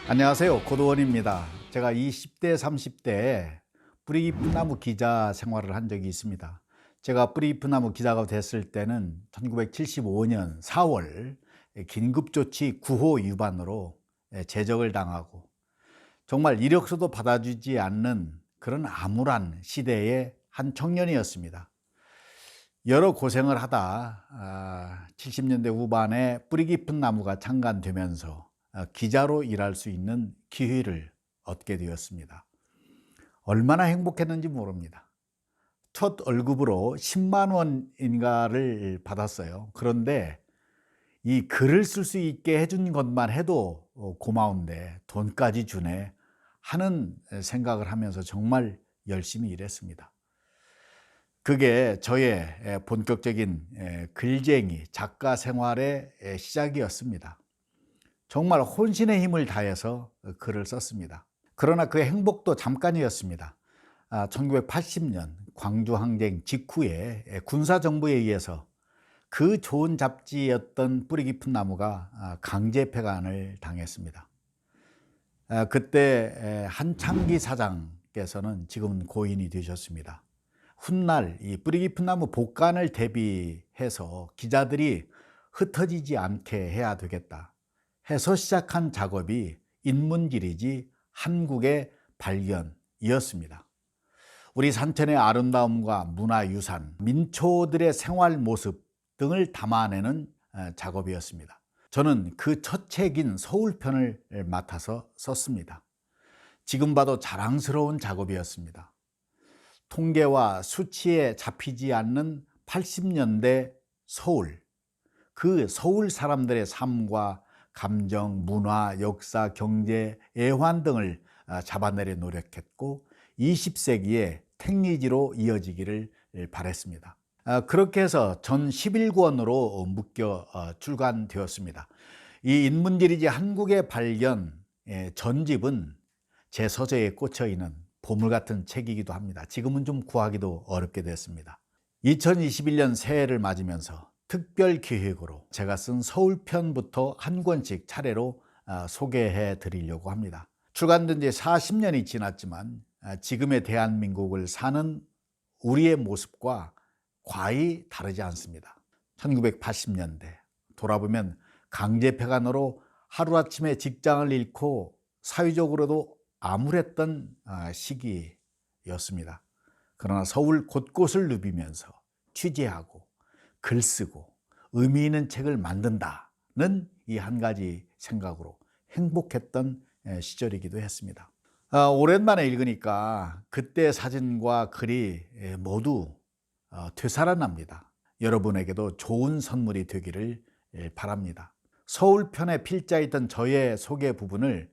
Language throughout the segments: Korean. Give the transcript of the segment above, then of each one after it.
안녕하세요. 고도원입니다. 제가 20대, 30대에 뿌리 깊은 나무 기자 생활을 한 적이 있습니다. 제가 뿌리 깊은 나무 기자가 됐을 때는 1975년 4월 긴급조치 9호 위반으로 제적을 당하고 정말 이력서도 받아주지 않는 그런 암울한 시대의 한 청년이었습니다. 여러 고생을 하다 70년대 후반에 뿌리 깊은 나무가 창간되면서 기자로 일할 수 있는 기회를 얻게 되었습니다. 얼마나 행복했는지 모릅니다. 첫 월급으로 10만 원인가를 받았어요. 그런데 이 글을 쓸 수 있게 해준 것만 해도 고마운데 돈까지 주네 하는 생각을 하면서 정말 열심히 일했습니다. 그게 저의 본격적인 글쟁이 작가 생활의 시작이었습니다. 정말 혼신의 힘을 다해서 글을 썼습니다. 그러나 그 행복도 잠깐이었습니다. 1980년 광주항쟁 직후에 군사정부에 의해서 그 좋은 잡지였던 뿌리 깊은 나무가 강제 폐간을 당했습니다. 그때 한창기 사장께서는 지금은 고인이 되셨습니다. 훗날 이 뿌리 깊은 나무 복간을 대비해서 기자들이 흩어지지 않게 해야 되겠다 해서 시작한 작업이 인문지리지 한국의 발견이었습니다. 우리 산천의 아름다움과 문화유산, 민초들의 생활 모습 등을 담아내는 작업이었습니다. 저는 그 첫 책인 서울편을 맡아서 썼습니다. 지금 봐도 자랑스러운 작업이었습니다. 통계와 수치에 잡히지 않는 80년대 서울, 그 서울 사람들의 삶과 감정, 문화, 역사, 경제, 애환 등을 잡아내려 노력했고 20세기의 택리지로 이어지기를 바랬습니다. 그렇게 해서 전 11권으로 묶여 출간되었습니다. 이 인문지리지 한국의 발견 전집은 제 서재에 꽂혀 있는 보물 같은 책이기도 합니다. 지금은 좀 구하기도 어렵게 됐습니다. 2021년 새해를 맞으면서 특별 기획으로 제가 쓴 서울편부터 한 권씩 차례로 소개해 드리려고 합니다. 출간된 지 40년이 지났지만 지금의 대한민국을 사는 우리의 모습과 과히 다르지 않습니다. 1980년대 돌아보면 강제 폐간으로 하루아침에 직장을 잃고 사회적으로도 암울했던 시기였습니다. 그러나 서울 곳곳을 누비면서 취재하고 글쓰고 의미 있는 책을 만든다는 이 한 가지 생각으로 행복했던 시절이기도 했습니다. 오랜만에 읽으니까 그때 사진과 글이 모두 되살아납니다. 여러분에게도 좋은 선물이 되기를 바랍니다. 서울편에 필자있던 저의 소개 부분을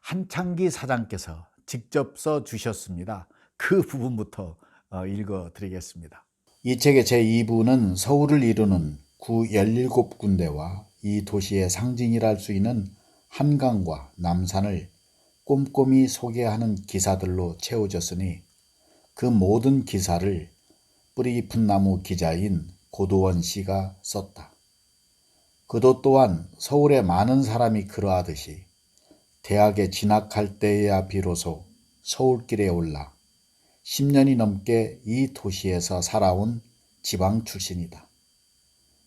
한창기 사장께서 직접 써주셨습니다. 그 부분부터 읽어드리겠습니다. 이 책의 제2부는 서울을 이루는 구 17군데와 이 도시의 상징이라 할 수 있는 한강과 남산을 꼼꼼히 소개하는 기사들로 채워졌으니 그 모든 기사를 뿌리 깊은 나무 기자인 고도원 씨가 썼다. 그도 또한 서울의 많은 사람이 그러하듯이 대학에 진학할 때에야 비로소 서울길에 올라 10년이 넘게 이 도시에서 살아온 지방 출신이다.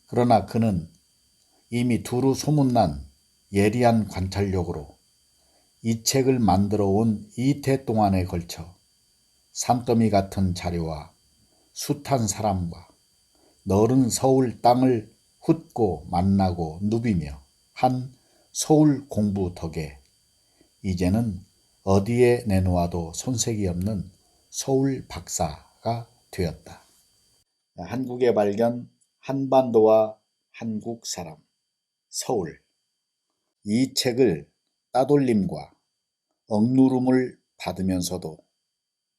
그러나 그는 이미 두루 소문난 예리한 관찰력으로 이 책을 만들어 온 이태 동안에 걸쳐 산더미 같은 자료와 숱한 사람과 너른 서울 땅을 훑고 만나고 누비며 한 서울 공부 덕에 이제는 어디에 내놓아도 손색이 없는 서울 박사가 되었다. 한국의 발견, 한반도와 한국 사람, 서울. 이 책을 따돌림과 억누름을 받으면서도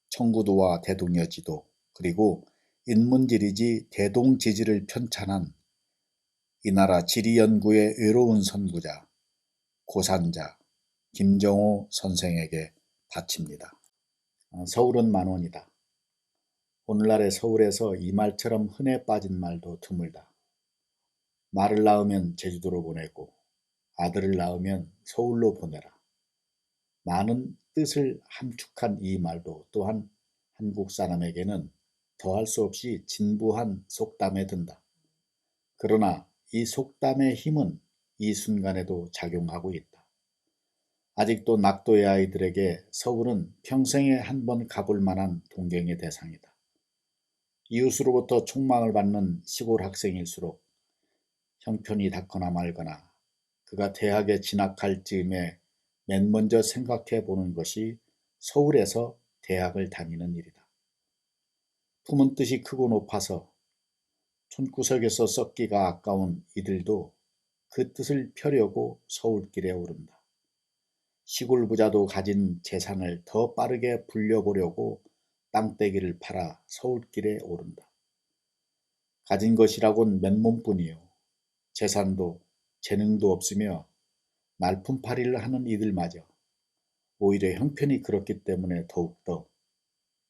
청구도와 대동여지도 그리고 인문지리지 대동지지를 편찬한 이 나라 지리연구의 외로운 선구자, 고산자 김정호 선생에게 바칩니다. 서울은 만원이다. 오늘날의 서울에서 이 말처럼 흔해 빠진 말도 드물다. 말을 낳으면 제주도로 보내고 아들을 낳으면 서울로 보내라. 많은 뜻을 함축한 이 말도 또한 한국 사람에게는 더할 수 없이 진부한 속담에 든다. 그러나 이 속담의 힘은 이 순간에도 작용하고 있다. 아직도 낙도의 아이들에게 서울은 평생에 한 번 가볼 만한 동경의 대상이다. 이웃으로부터 촉망을 받는 시골 학생일수록 형편이 닿거나 말거나 그가 대학에 진학할 즈음에 맨 먼저 생각해 보는 것이 서울에서 대학을 다니는 일이다. 품은 뜻이 크고 높아서 촌구석에서 썩기가 아까운 이들도 그 뜻을 펴려고 서울길에 오른다. 시골 부자도 가진 재산을 더 빠르게 불려보려고 땅떼기를 팔아 서울길에 오른다. 가진 것이라곤 맨몸뿐이요. 재산도 재능도 없으며 날품팔이를 하는 이들마저 오히려 형편이 그렇기 때문에 더욱더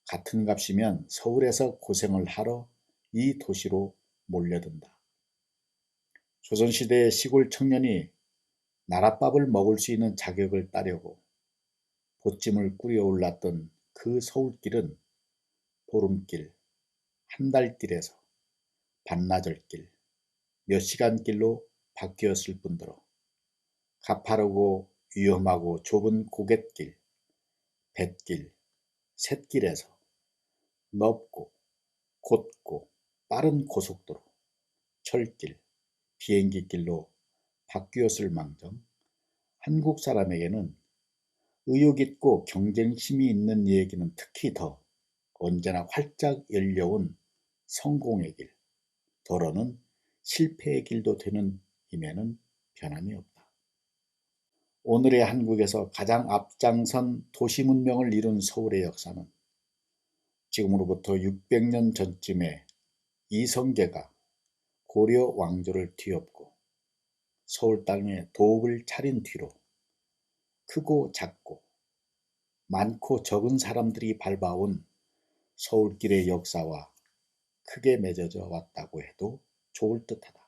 같은 값이면 서울에서 고생을 하러 이 도시로 몰려든다. 조선시대의 시골 청년이 나랏밥을 먹을 수 있는 자격을 따려고 보찜을 꾸려 올랐던 그 서울길은 보름길, 한 달길에서 반나절길, 몇 시간 길로 바뀌었을 뿐더러 가파르고 위험하고 좁은 고갯길, 뱃길, 샛길에서 넓고 곧고 빠른 고속도로, 철길, 비행기길로 바뀌었을 망정 한국 사람에게는 의욕 있고 경쟁심이 있는 얘기는 특히 더 언제나 활짝 열려온 성공의 길, 더러는 실패의 길도 되는 임에는 변함이 없다. 오늘의 한국에서 가장 앞장선 도시 문명을 이룬 서울의 역사는 지금으로부터 600년 전쯤에 이성계가 고려 왕조를 뒤엎고 서울 땅에 도읍을 차린 뒤로 크고 작고 많고 적은 사람들이 밟아온 서울길의 역사와 크게 맺어져 왔다고 해도 좋을 듯하다.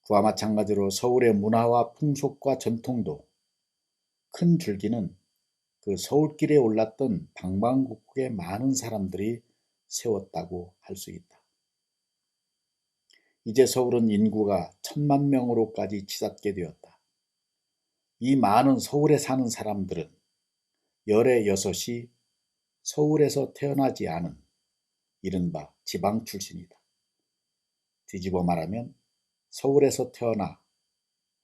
그와 마찬가지로 서울의 문화와 풍속과 전통도 큰 줄기는 그 서울길에 올랐던 방방곡곡의 많은 사람들이 세웠다고 할 수 있다. 이제 서울은 인구가 1000만 명으로까지 치닫게 되었다. 이 많은 서울에 사는 사람들은 열의 여섯이 서울에서 태어나지 않은 이른바 지방 출신이다. 뒤집어 말하면 서울에서 태어나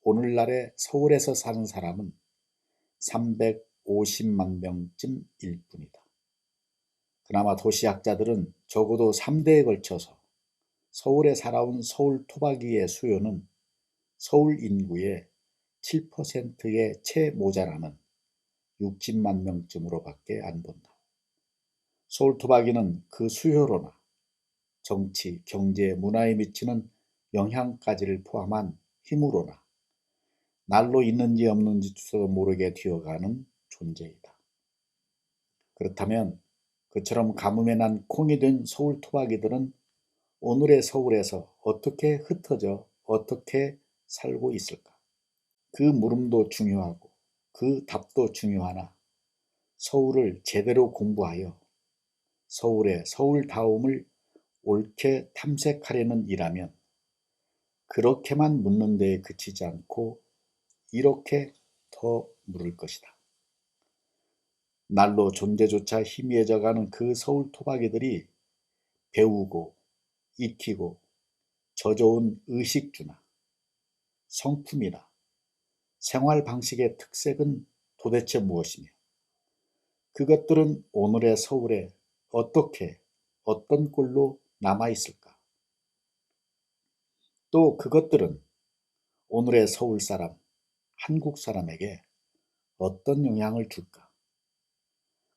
오늘날의 서울에서 사는 사람은 350만 명쯤일 뿐이다. 그나마 도시학자들은 적어도 3대에 걸쳐서 서울에 살아온 서울 토박이의 수요는 서울 인구의 7%에 채 모자라는 60만 명쯤으로밖에 안 본다. 서울 토박이는 그 수요로나 정치, 경제, 문화에 미치는 영향까지를 포함한 힘으로나 날로 있는지 없는지도 모르게 되어가는 존재이다. 그렇다면 그처럼 가뭄에 난 콩이 된 서울 토박이들은 오늘의 서울에서 어떻게 흩어져 어떻게 살고 있을까? 그 물음도 중요하고 그 답도 중요하나 서울을 제대로 공부하여 서울의 서울다움을 옳게 탐색하려는 일하면 그렇게만 묻는 데에 그치지 않고 이렇게 더 물을 것이다. 날로 존재조차 희미해져가는 그 서울 토박이들이 배우고 익히고 져좋은 의식주나 성품이나 생활 방식의 특색은 도대체 무엇이며 그것들은 오늘의 서울에 어떻게 어떤 꼴로 남아있을까? 또 그것들은 오늘의 서울 사람, 한국 사람에게 어떤 영향을 줄까?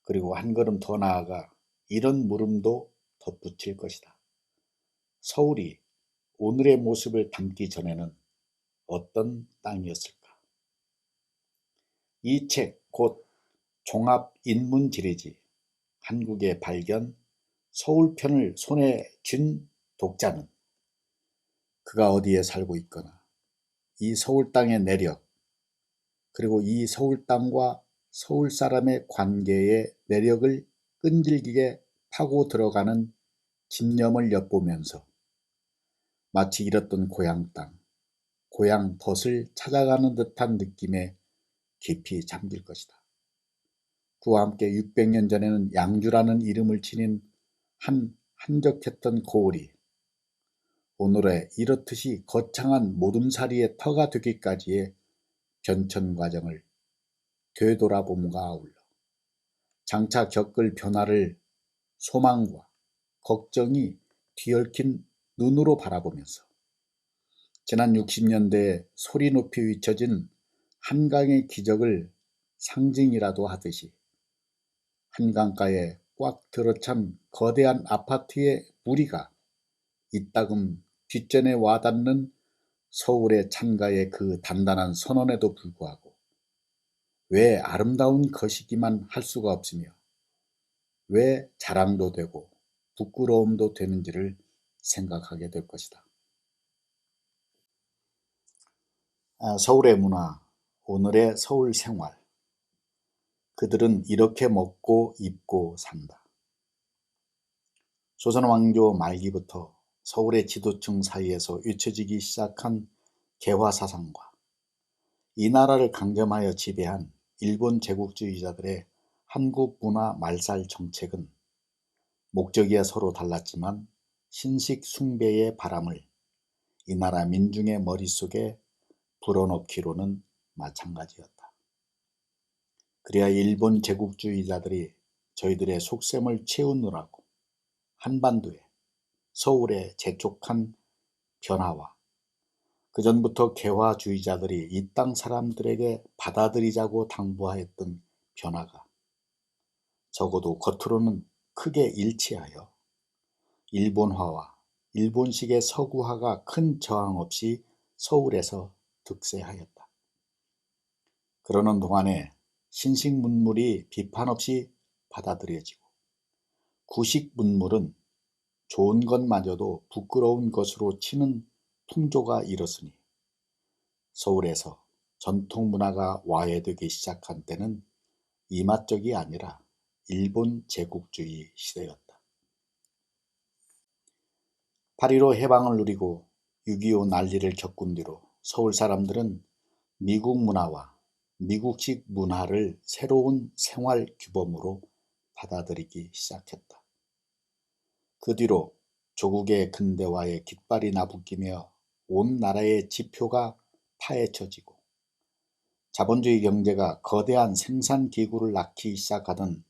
그리고 한 걸음 더 나아가 이런 물음도 덧붙일 것이다. 서울이 오늘의 모습을 담기 전에는 어떤 땅이었을까? 이 책 곧 종합인문지리지 한국의 발견 서울편을 손에 쥔 독자는 그가 어디에 살고 있거나 이 서울 땅의 내력 그리고 이 서울 땅과 서울 사람의 관계의 매력을 끈질기게 파고 들어가는 집념을 엿보면서 마치 잃었던 고향 땅, 고향 덫을 찾아가는 듯한 느낌에 깊이 잠길 것이다. 그와 함께 600년 전에는 양주라는 이름을 지닌 한 한적했던 고을이 오늘의 이렇듯이 거창한 모둠사리의 터가 되기까지의 변천 과정을 되돌아봄과 아울러 장차 겪을 변화를 소망과 걱정이 뒤얽힌 눈으로 바라보면서 지난 60년대에 소리 높이 외쳐진 한강의 기적을 상징이라도 하듯이 한강가에 꽉 들어찬 거대한 아파트의 무리가 이따금 뒷전에 와닿는 서울의 창가의 그 단단한 선언에도 불구하고 왜 아름다운 것이기만 할 수가 없으며 왜 자랑도 되고 부끄러움도 되는지를 생각하게 될 것이다. 서울의 문화, 오늘의 서울 생활. 그들은 이렇게 먹고 입고 산다. 조선 왕조 말기부터 서울의 지도층 사이에서 잊혀지기 시작한 개화사상과 이 나라를 강점하여 지배한 일본 제국주의자들의 한국 문화 말살 정책은 목적이야 서로 달랐지만 신식 숭배의 바람을 이 나라 민중의 머릿속에 불어넣기로는 마찬가지였다. 그래야 일본 제국주의자들이 저희들의 속셈을 채우느라고 한반도에 서울에 재촉한 변화와 그전부터 개화주의자들이 이 땅 사람들에게 받아들이자고 당부하였던 변화가 적어도 겉으로는 크게 일치하여 일본화와 일본식의 서구화가 큰 저항 없이 서울에서 득세하였다. 그러는 동안에 신식 문물이 비판 없이 받아들여지고 구식 문물은 좋은 것마저도 부끄러운 것으로 치는 풍조가 일었으니 서울에서 전통 문화가 와해되기 시작한 때는 이맛적이 아니라 일본 제국주의 시대였다. 8.15 해방을 누리고 6.25 난리를 겪은 뒤로 서울 사람들은 미국 문화와 미국식 문화를 새로운 생활 규범으로 받아들이기 시작했다. 그 뒤로 조국의 근대화에 깃발이 나부끼며 온 나라의 지표가 파헤쳐지고 자본주의 경제가 거대한 생산기구를 낳기 시작하던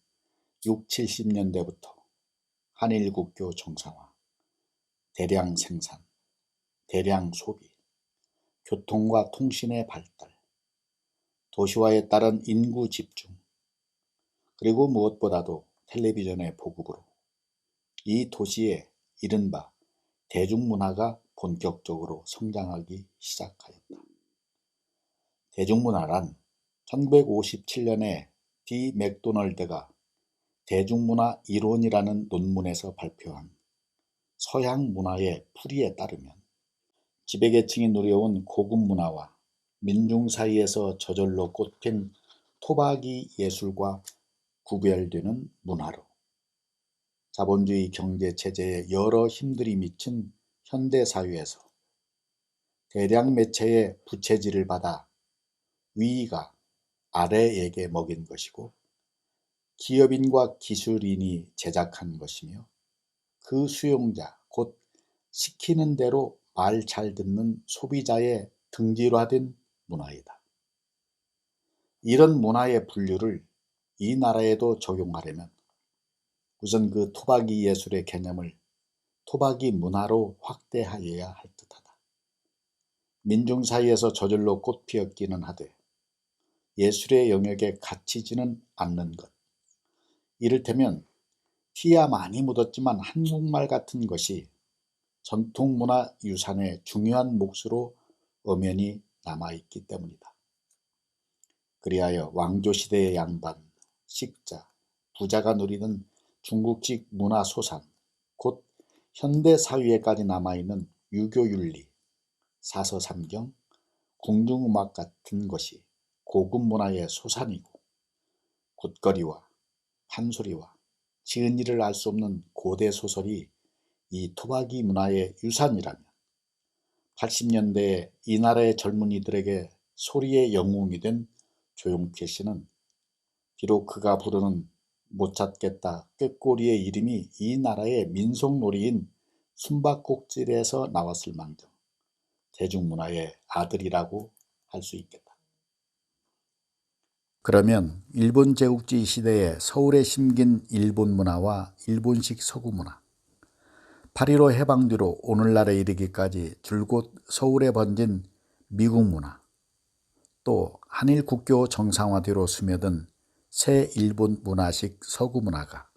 6, 70년대부터 한일국교 정상화, 대량 생산, 대량 소비, 교통과 통신의 발달, 도시화에 따른 인구 집중, 그리고 무엇보다도 텔레비전의 보급으로 이 도시의 이른바 대중문화가 본격적으로 성장하기 시작하였다. 대중문화란 1957년에 디 맥도널드가 대중문화 이론이라는 논문에서 발표한 서양 문화의 풀이에 따르면 지배계층이 누려온 고급 문화와 민중 사이에서 저절로 꽃핀 토박이 예술과 구별되는 문화로 자본주의 경제체제에 여러 힘들이 미친 현대사회에서 대량 매체의 부채질을 받아 위가 아래에게 먹인 것이고 기업인과 기술인이 제작한 것이며 그 수용자 곧 시키는 대로 말 잘 듣는 소비자의 등질화된 문화이다. 이런 문화의 분류를 이 나라에도 적용하려면 우선 그 토박이 예술의 개념을 토박이 문화로 확대하여야 할 듯하다. 민중 사이에서 저절로 꽃피었기는 하되 예술의 영역에 갇히지는 않는 것. 이를테면 피야 많이 묻었지만 한국말 같은 것이 전통문화 유산의 중요한 몫으로 엄연히 남아있기 때문이다. 그리하여 왕조시대의 양반, 식자, 부자가 누리는 중국식 문화소산, 곧 현대사회에까지 남아있는 유교윤리, 사서삼경, 궁중음악 같은 것이 고급 문화의 소산이고 굿거리와 판소리와 지은이를 알 수 없는 고대 소설이 이 토박이 문화의 유산이라면 80년대에 이 나라의 젊은이들에게 소리의 영웅이 된 조용필 씨는 비록 그가 부르는 못 찾겠다 꾀꼬리의 이름이 이 나라의 민속놀이인 숨바꼭질에서 나왔을 망정 대중문화의 아들이라고 할 수 있겠다. 그러면 일본 제국주의 시대에 서울에 심긴 일본 문화와 일본식 서구 문화, 8.15 해방 뒤로 오늘날에 이르기까지 줄곧 서울에 번진 미국 문화, 또 한일 국교 정상화 뒤로 스며든 새 일본 문화식 서구 문화가,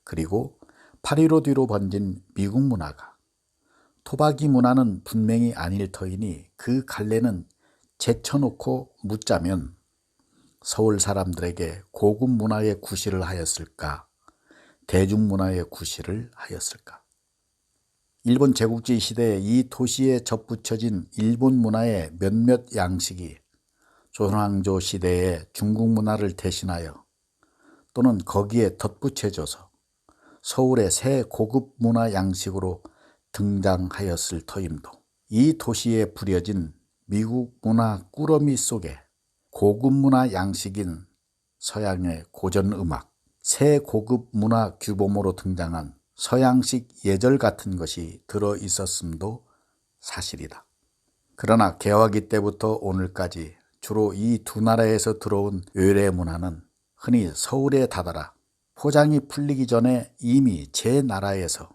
그리고 8.15 뒤로 번진 미국 문화가, 토박이 문화는 분명히 아닐 터이니 그 갈래는 제쳐놓고 묻자면 서울 사람들에게 고급 문화의 구실을 하였을까, 대중문화의 구실을 하였을까? 일본 제국주의 시대에 이 도시에 접붙여진 일본 문화의 몇몇 양식이 조선왕조 시대의 중국 문화를 대신하여 또는 거기에 덧붙여져서 서울의 새 고급 문화 양식으로 등장하였을 터임도 이 도시에 부려진 미국 문화 꾸러미 속에 고급 문화 양식인 서양의 고전 음악, 새 고급 문화 규범으로 등장한 서양식 예절 같은 것이 들어 있었음도 사실이다. 그러나 개화기 때부터 오늘까지 주로 이 두 나라에서 들어온 외래 문화는 흔히 서울에 다다라 포장이 풀리기 전에 이미 제 나라에서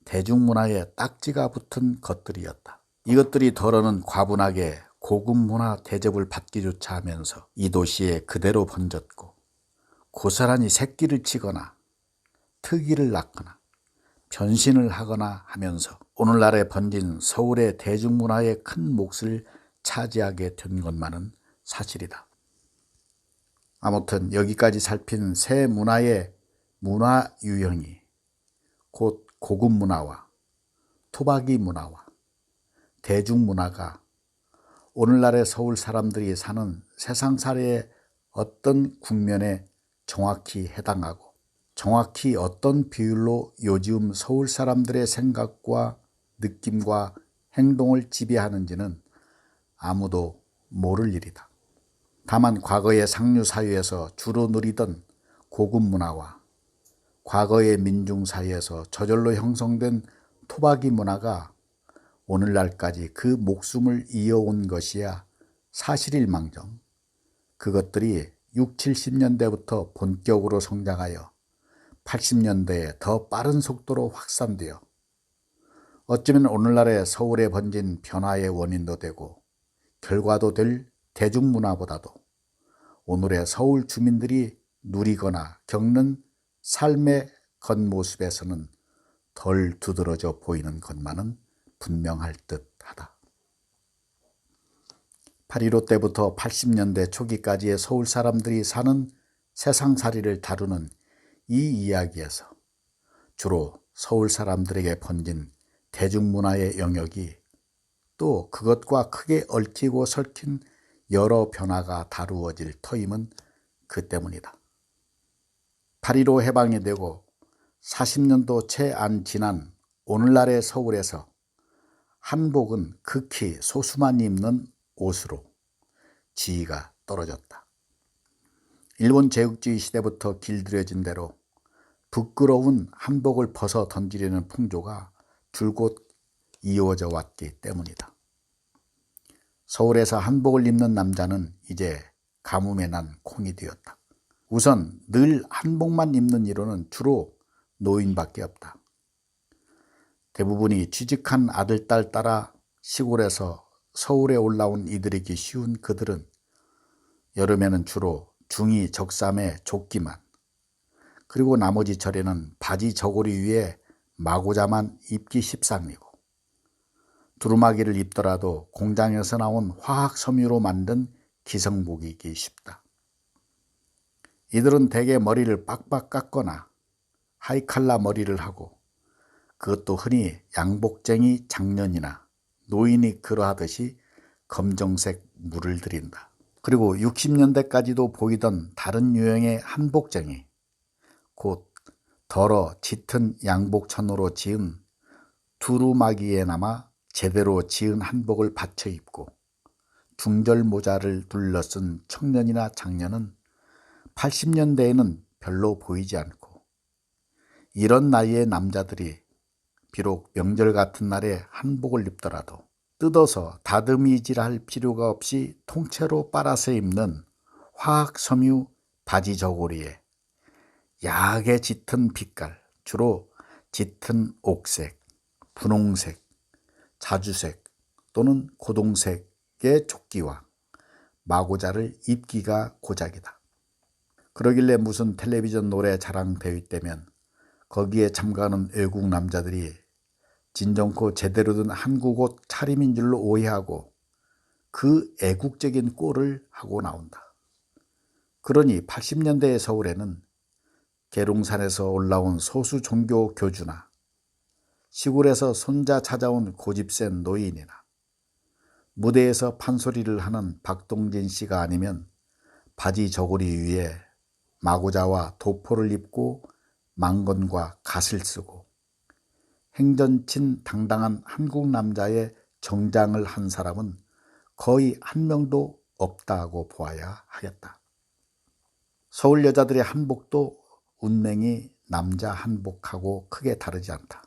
대중문화에 딱지가 붙은 것들이었다. 이것들이 덜어는 과분하게 고급 문화 대접을 받기조차 하면서 이 도시에 그대로 번졌고 고스란히 새끼를 치거나 특이를 낳거나 변신을 하거나 하면서 오늘날에 번진 서울의 대중문화의 큰 몫을 차지하게 된 것만은 사실이다. 아무튼 여기까지 살핀 새 문화의 문화 유형이 곧 고급 문화와 토박이 문화와 대중문화가 오늘날의 서울 사람들이 사는 세상살이의 어떤 국면에 정확히 해당하고 정확히 어떤 비율로 요즘 서울 사람들의 생각과 느낌과 행동을 지배하는지는 아무도 모를 일이다. 다만 과거의 상류사회에서 주로 누리던 고급 문화와 과거의 민중사회에서 저절로 형성된 토박이 문화가 오늘날까지 그 목숨을 이어온 것이야 사실일망정 그것들이 60, 70년대부터 본격으로 성장하여 80년대에 더 빠른 속도로 확산되어 어쩌면 오늘날의 서울에 번진 변화의 원인도 되고 결과도 될 대중문화보다도 오늘의 서울 주민들이 누리거나 겪는 삶의 겉모습에서는 덜 두드러져 보이는 것만은 분명할 듯하다. 8.15 때부터 80년대 초기까지의 서울 사람들이 사는 세상살이를 다루는 이 이야기에서 주로 서울 사람들에게 번진 대중문화의 영역이 또 그것과 크게 얽히고 설킨 여러 변화가 다루어질 터임은 그 때문이다. 8.15 해방이 되고 40년도 채 안 지난 오늘날의 서울에서 한복은 극히 소수만 입는 옷으로 지위가 떨어졌다. 일본 제국주의 시대부터 길들여진 대로 부끄러운 한복을 벗어 던지려는 풍조가 줄곧 이어져 왔기 때문이다. 서울에서 한복을 입는 남자는 이제 가뭄에 난 콩이 되었다. 우선 늘 한복만 입는 일원은 주로 노인밖에 없다. 대부분이 취직한 아들, 딸 따라 시골에서 서울에 올라온 이들이기 쉬운 그들은 여름에는 주로 중이 적삼에 조끼만 그리고 나머지 철에는 바지 저고리 위에 마고자만 입기 십상이고 두루마기를 입더라도 공장에서 나온 화학 섬유로 만든 기성복이기 쉽다. 이들은 대개 머리를 빡빡 깎거나 하이칼라 머리를 하고 그것도 흔히 양복쟁이 장년이나 노인이 그러하듯이 검정색 물을 들인다. 그리고 60년대까지도 보이던 다른 유형의 한복쟁이, 곧 덜어 짙은 양복천으로 지은 두루마기에나마 제대로 지은 한복을 받쳐 입고 중절 모자를 둘러쓴 청년이나 장년은 80년대에는 별로 보이지 않고, 이런 나이의 남자들이 비록 명절 같은 날에 한복을 입더라도 뜯어서 다듬이질할 필요가 없이 통째로 빨아서 입는 화학 섬유 바지 저고리에 야하게 짙은 빛깔, 주로 짙은 옥색, 분홍색, 자주색 또는 고동색의 조끼와 마고자를 입기가 고작이다. 그러길래 무슨 텔레비전 노래 자랑 대회 때면 거기에 참가하는 외국 남자들이 진정코 제대로 된 한국 옷 차림인 줄로 오해하고 그 애국적인 꼴을 하고 나온다. 그러니 80년대의 서울에는 계룡산에서 올라온 소수 종교 교주나 시골에서 손자 찾아온 고집센 노인이나 무대에서 판소리를 하는 박동진 씨가 아니면 바지 저고리 위에 마고자와 도포를 입고 망건과 갓을 쓰고 행전친 당당한 한국 남자의 정장을 한 사람은 거의 한 명도 없다고 보아야 하겠다. 서울 여자들의 한복도 운명이 남자 한복하고 크게 다르지 않다.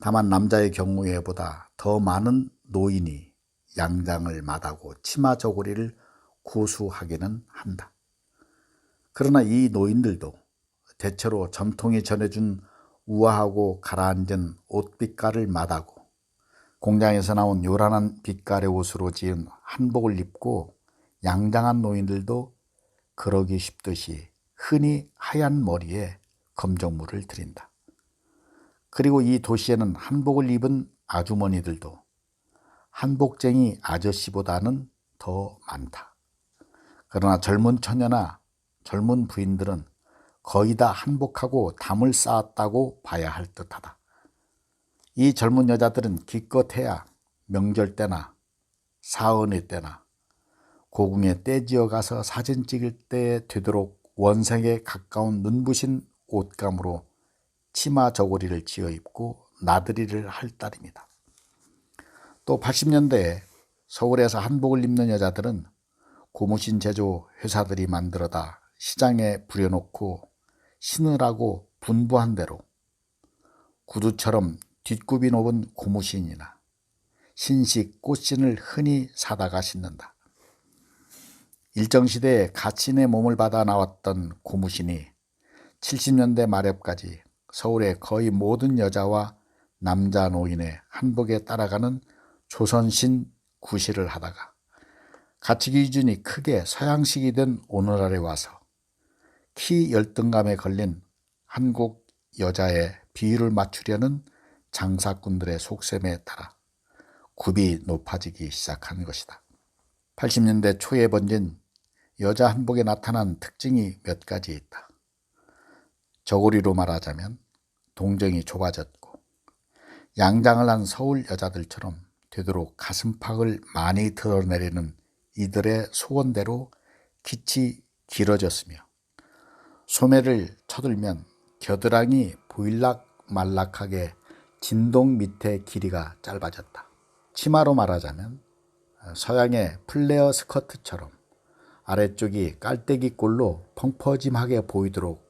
다만 남자의 경우에보다 더 많은 노인이 양장을 마다고 치마 저고리를 고수하기는 한다. 그러나 이 노인들도 대체로 전통이 전해준 우아하고 가라앉은 옷빛깔을 마다고 공장에서 나온 요란한 빛깔의 옷으로 지은 한복을 입고 양장한 노인들도 그러기 쉽듯이 흔히 하얀 머리에 검정물을 들인다. 그리고 이 도시에는 한복을 입은 아주머니들도 한복쟁이 아저씨보다는 더 많다. 그러나 젊은 처녀나 젊은 부인들은 거의 다 한복하고 담을 쌓았다고 봐야 할 듯하다. 이 젊은 여자들은 기껏해야 명절 때나 사은의 때나 고궁에 떼지어 가서 사진 찍을 때 되도록 원색에 가까운 눈부신 옷감으로 치마 저고리를 지어 입고 나들이를 할 따름이다. 또 80년대에 서울에서 한복을 입는 여자들은 고무신 제조 회사들이 만들어다 시장에 부려놓고 신으라고 분부한 대로 구두처럼 뒷굽이 높은 고무신이나 신식 꽃신을 흔히 사다가 신는다. 일정시대에 가친의 몸을 받아 나왔던 고무신이 70년대 말엽까지 서울의 거의 모든 여자와 남자 노인의 한복에 따라가는 조선신 구실을 하다가 가치 기준이 크게 서양식이 된 오늘날에 와서 키 열등감에 걸린 한국 여자의 비율을 맞추려는 장사꾼들의 속셈에 따라 굽이 높아지기 시작한 것이다. 80년대 초에 번진 여자 한복에 나타난 특징이 몇 가지 있다. 저고리로 말하자면 동정이 좁아졌고 양장을 한 서울 여자들처럼 되도록 가슴팍을 많이 드러내려는 이들의 소원대로 깃이 길어졌으며 소매를 쳐들면 겨드랑이 보일락말락하게 진동 밑에 길이가 짧아졌다. 치마로 말하자면 서양의 플레어 스커트처럼 아래쪽이 깔때기꼴로 펑퍼짐하게 보이도록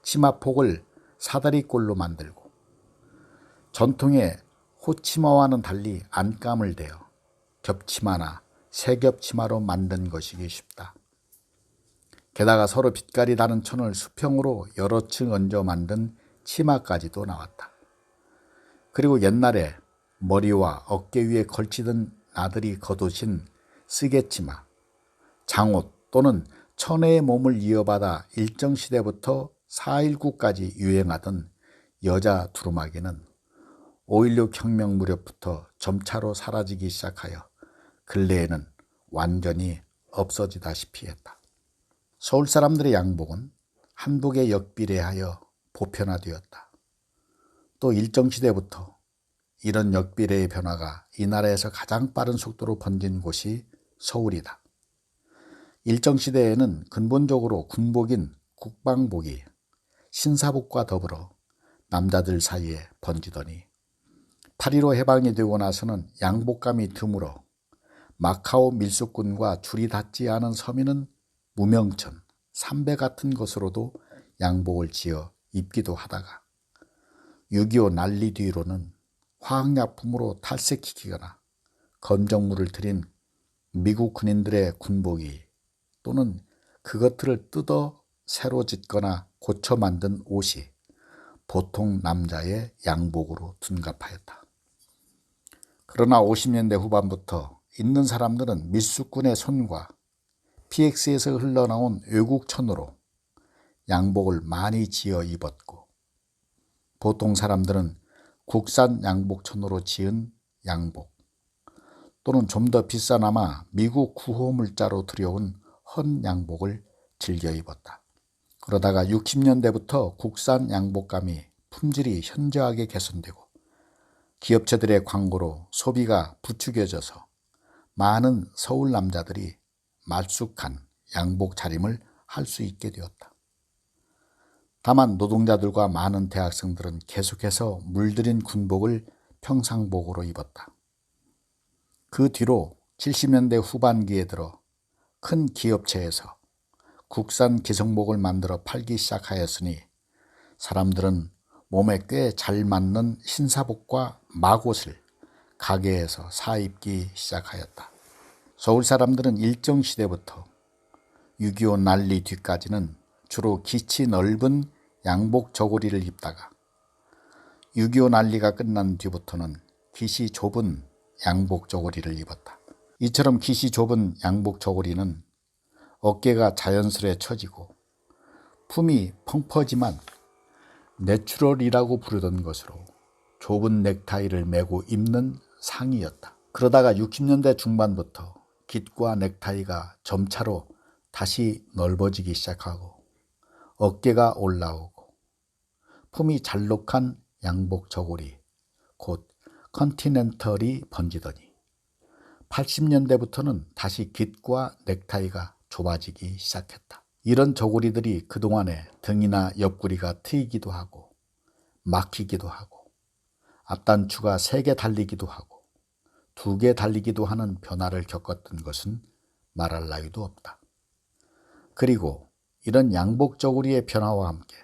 치마폭을 사다리꼴로 만들고 전통의 호치마와는 달리 안감을 대어 겹치마나 세겹치마로 만든 것이기 쉽다. 게다가 서로 빛깔이 다른 천을 수평으로 여러 층 얹어 만든 치마까지도 나왔다. 그리고 옛날에 머리와 어깨 위에 걸치던 나들이 겉옷인 쓰개치마, 장옷 또는 천의 몸을 이어받아 일정 시대부터 4.19까지 유행하던 여자 두루마기는 5.16 혁명 무렵부터 점차로 사라지기 시작하여 근래에는 완전히 없어지다시피 했다. 서울 사람들의 양복은 한복에 역비례하여 보편화되었다. 또 일정 시대부터 이런 역비례의 변화가 이 나라에서 가장 빠른 속도로 번진 곳이 서울이다. 일정시대에는 근본적으로 군복인 국방복이 신사복과 더불어 남자들 사이에 번지더니 8.15 해방이 되고 나서는 양복감이 드물어 마카오 밀수꾼과 줄이 닿지 않은 서민은 무명천, 삼배 같은 것으로도 양복을 지어 입기도 하다가 6.25 난리 뒤로는 화학약품으로 탈색시키거나 검정물을 들인 미국 군인들의 군복이 또는 그것들을 뜯어 새로 짓거나 고쳐 만든 옷이 보통 남자의 양복으로 둔갑하였다. 그러나 50년대 후반부터 있는 사람들은 밀수꾼의 손과 PX에서 흘러나온 외국 천으로 양복을 많이 지어 입었고 보통 사람들은 국산 양복천으로 지은 양복 또는 좀 더 비싸나마 미국 구호물자로 들여온 헌 양복을 즐겨 입었다. 그러다가 60년대부터 국산 양복감이 품질이 현저하게 개선되고 기업체들의 광고로 소비가 부추겨져서 많은 서울 남자들이 말쑥한 양복 차림을 할 수 있게 되었다. 다만 노동자들과 많은 대학생들은 계속해서 물들인 군복을 평상복으로 입었다. 그 뒤로 70년대 후반기에 들어 큰 기업체에서 국산 기성복을 만들어 팔기 시작하였으니 사람들은 몸에 꽤 잘 맞는 신사복과 막옷을 가게에서 사 입기 시작하였다. 서울 사람들은 일정시대부터 6.25 난리 뒤까지는 주로 기치 넓은 양복 저고리를 입다가 6.25 난리가 끝난 뒤부터는 기시 좁은 양복 저고리를 입었다. 이처럼 기시 좁은 양복 저고리는 어깨가 자연스레 처지고 품이 펑퍼지만 내추럴이라고 부르던 것으로 좁은 넥타이를 메고 입는 상의였다. 그러다가 60년대 중반부터 깃과 넥타이가 점차로 다시 넓어지기 시작하고 어깨가 올라오고 품이 잘록한 양복 저고리 곧 컨티넨털이 번지더니 80년대부터는 다시 깃과 넥타이가 좁아지기 시작했다. 이런 저고리들이 그동안에 등이나 옆구리가 트이기도 하고 막히기도 하고 앞단추가 3개 달리기도 하고 2개 달리기도 하는 변화를 겪었던 것은 말할 나위도 없다. 그리고 이런 양복 저고리의 변화와 함께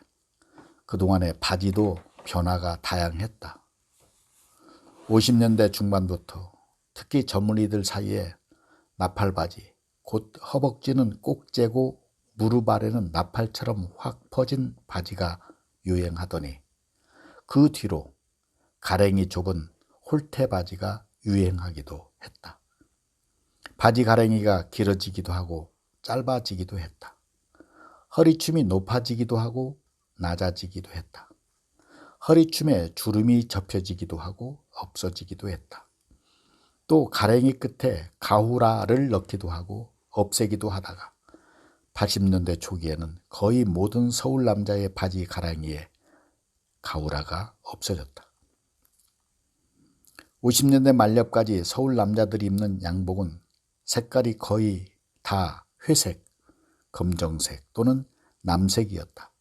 그동안의 바지도 변화가 다양했다. 50년대 중반부터 특히 젊은이들 사이에 나팔바지, 곧 허벅지는 꼭 재고 무릎 아래는 나팔처럼 확 퍼진 바지가 유행하더니 그 뒤로 가랭이 좁은 홀테 바지가 유행하기도 했다. 바지 가랭이가 길어지기도 하고 짧아지기도 했다. 허리춤이 높아지기도 하고 낮아지기도 했다. 허리춤에 주름이 접혀지기도 하고 없어지기도 했다. 또 가랭이 끝에 가후라를 넣기도 하고 없애기도 하다가 80년대 초기에는 거의 모든 서울 남자의 바지 가랑이에 가후라가 없어졌다. 50년대 말렵까지 서울 남자들이 입는 양복은 색깔이 거의 다 회색, 검정색 또는 남색이었다.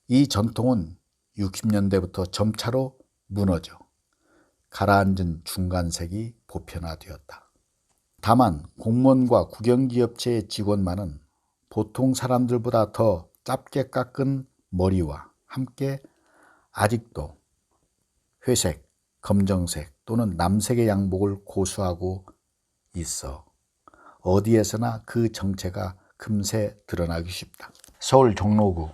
이 전통은 60년대부터 점차로 무너져 가라앉은 중간색이 보편화되었다. 다만 공무원과 국영기업체의 직원만은 보통 사람들보다 더 짧게 깎은 머리와 함께 아직도 회색, 검정색 또는 남색의 양복을 고수하고 있어 어디에서나 그 정체가 금세 드러나기 쉽다. 서울 종로구,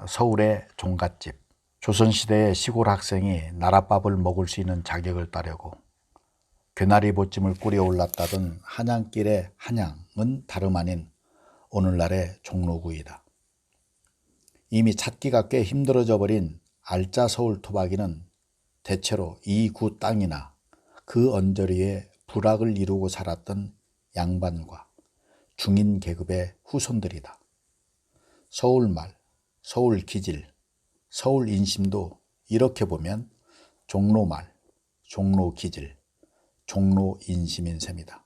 서울의 종갓집. 조선시대의 시골 학생이 나랏밥을 먹을 수 있는 자격을 따려고 괴나리 보찜을 꾸려 올랐다던 한양길의 한양은 다름 아닌 오늘날의 종로구이다. 이미 찾기가 꽤 힘들어져 버린 알짜 서울 토박이는 대체로 이 구 땅이나 그 언저리에 부락을 이루고 살았던 양반과 중인 계급의 후손들이다. 서울말, 서울기질, 서울인심도 이렇게 보면 종로말, 종로기질, 종로인심인 셈이다.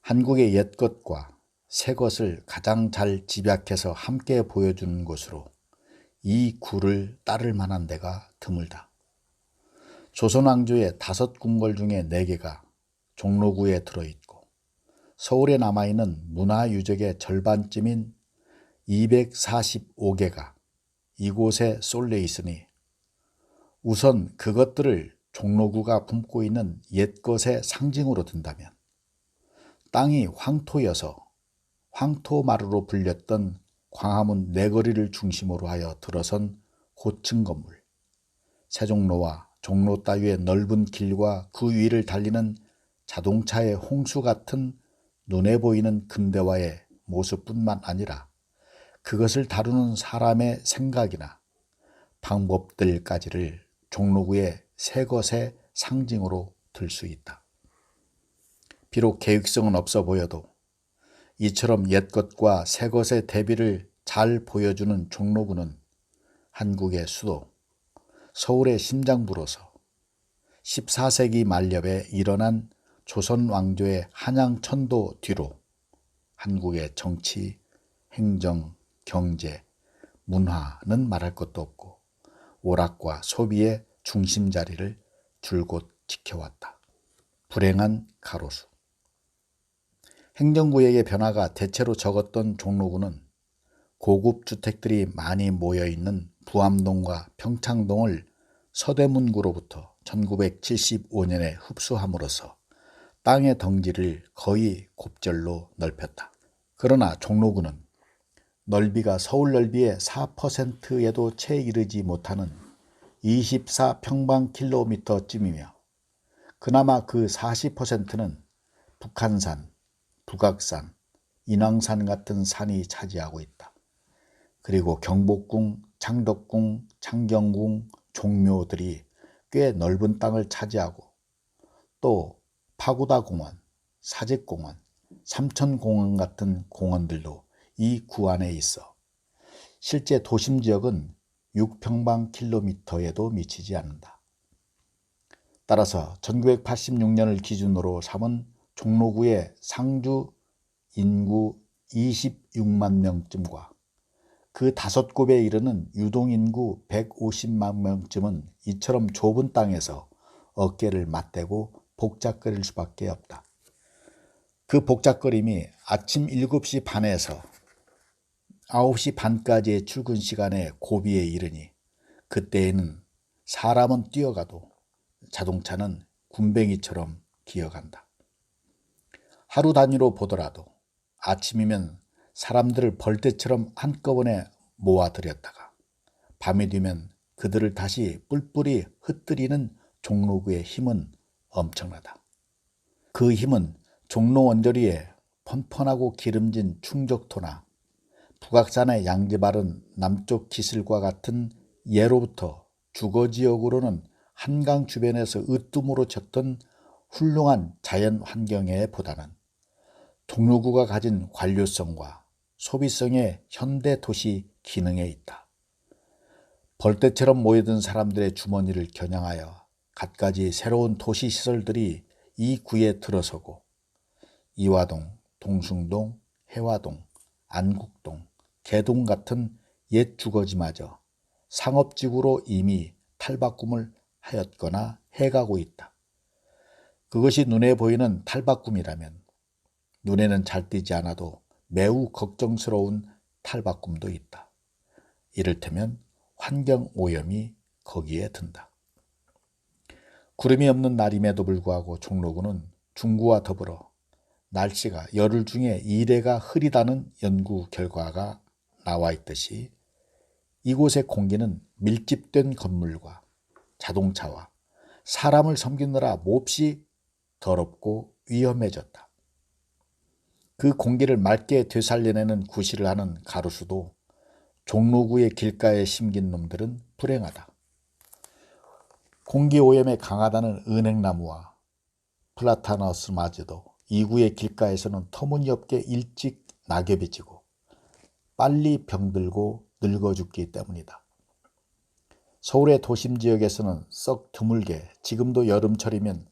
한국의 옛것과 새 것을 가장 잘 집약해서 함께 보여주는 곳으로 이 구를 따를 만한 데가 드물다. 조선왕조의 5궁궐 중에 4개가 종로구에 들어있고 서울에 남아있는 문화유적의 절반쯤인 245개가 이곳에 쏠려 있으니 우선 그것들을 종로구가 품고 있는 옛것의 상징으로 든다면 땅이 황토여서 황토마루로 불렸던 광화문 내거리를 중심으로 하여 들어선 고층 건물, 세종로와 종로 따위의 넓은 길과 그 위를 달리는 자동차의 홍수 같은 눈에 보이는 근대화의 모습뿐만 아니라 그것을 다루는 사람의 생각이나 방법들까지를 종로구의 새 것의 상징으로 들 수 있다. 비록 계획성은 없어 보여도 이처럼 옛것과 새것의 대비를 잘 보여주는 종로구는 한국의 수도, 서울의 심장부로서 14세기 말엽에 일어난 조선 왕조의 한양천도 뒤로 한국의 정치, 행정, 경제, 문화는 말할 것도 없고 오락과 소비의 중심 자리를 줄곧 지켜왔다. 불행한 가로수. 행정구역의 변화가 대체로 적었던 종로구는 고급 주택들이 많이 모여있는 부암동과 평창동을 서대문구로부터 1975년에 흡수함으로써 땅의 덩지를 거의 곱절로 넓혔다. 그러나 종로구는 넓이가 서울 넓이의 4%에도 채 이르지 못하는 24평방킬로미터쯤이며 그나마 그 40%는 북한산, 북악산, 인왕산 같은 산이 차지하고 있다. 그리고 경복궁, 창덕궁, 창경궁, 종묘들이 꽤 넓은 땅을 차지하고 또 파고다공원, 사직공원, 삼천공원 같은 공원들도 이 구 안에 있어 실제 도심지역은 6평방킬로미터에도 미치지 않는다. 따라서 1986년을 기준으로 삼은 종로구의 상주 인구 26만 명쯤과 그 5곱에 이르는 유동인구 150만 명쯤은 이처럼 좁은 땅에서 어깨를 맞대고 복작거릴 수밖에 없다. 그 복작거림이 아침 7시 반에서 9시 반까지의 출근 시간에 고비에 이르니 그때에는 사람은 뛰어가도 자동차는 군뱅이처럼 기어간다. 하루 단위로 보더라도 아침이면 사람들을 벌떼처럼 한꺼번에 모아들였다가 밤이 되면 그들을 다시 뿔뿔이 흩뜨리는 종로구의 힘은 엄청나다. 그 힘은 종로 원저리에 펀펀하고 기름진 충적토나 북악산의 양지 바른 남쪽 기슭과 같은 예로부터 주거지역으로는 한강 주변에서 으뜸으로 쳤던 훌륭한 자연 환경에 보다는 종로구가 가진 관료성과 소비성의 현대 도시 기능에 있다. 벌떼처럼 모여든 사람들의 주머니를 겨냥하여 갖가지 새로운 도시 시설들이 이 구에 들어서고 이화동, 동숭동, 해화동, 안국동, 개동 같은 옛 주거지마저 상업지구로 이미 탈바꿈을 하였거나 해가고 있다. 그것이 눈에 보이는 탈바꿈이라면 눈에는 잘 띄지 않아도 매우 걱정스러운 탈바꿈도 있다. 이를테면 환경오염이 거기에 든다. 구름이 없는 날임에도 불구하고 종로구는 중구와 더불어 날씨가 열흘 중에 2대가 흐리다는 연구 결과가 나와 있듯이 이곳의 공기는 밀집된 건물과 자동차와 사람을 섬기느라 몹시 더럽고 위험해졌다. 그 공기를 맑게 되살려내는 구실을 하는 가로수도 종로구의 길가에 심긴 놈들은 불행하다. 공기오염에 강하다는 은행나무와 플라타너스마저도 이 구의 길가에서는 터무니없게 일찍 낙엽이 지고 빨리 병들고 늙어 죽기 때문이다. 서울의 도심지역에서는 썩 드물게 지금도 여름철이면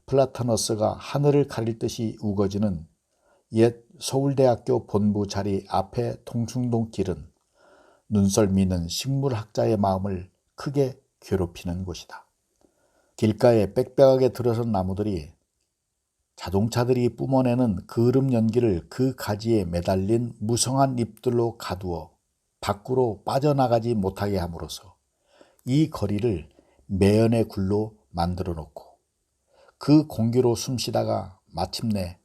플라타너스가 하늘을 가릴 듯이 우거지는 옛 서울대학교 본부 자리 앞의 통충동 길은 눈썰미는 식물학자의 마음을 크게 괴롭히는 곳이다. 길가에 빽빽하게 들어선 나무들이 자동차들이 뿜어내는 그을음 연기를 그 가지에 매달린 무성한 잎들로 가두어 밖으로 빠져나가지 못하게 함으로써 이 거리를 매연의 굴로 만들어 놓고 그 공기로 숨쉬다가 마침내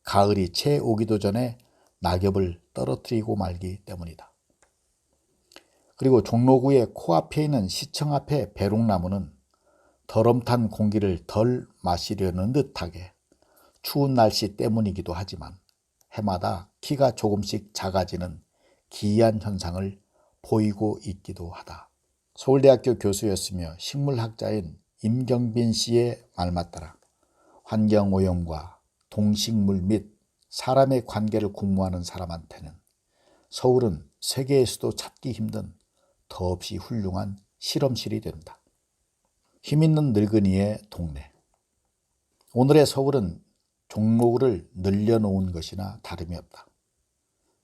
가을이 채 오기도 전에 낙엽을 떨어뜨리고 말기 때문이다. 그리고 종로구의 코앞에 있는 시청 앞의 배롱나무는 더럼탄 공기를 덜 마시려는 듯하게 추운 날씨 때문이기도 하지만 해마다 키가 조금씩 작아지는 기이한 현상을 보이고 있기도 하다. 서울대학교 교수였으며 식물학자인 임경빈 씨의 말만 따라 환경오염과 동식물 및 사람의 관계를 공부하는 사람한테는 서울은 세계에서도 찾기 힘든 더없이 훌륭한 실험실이 된다. 힘있는 늙은이의 동네. 오늘의 서울은 종로구를 늘려놓은 것이나 다름이 없다.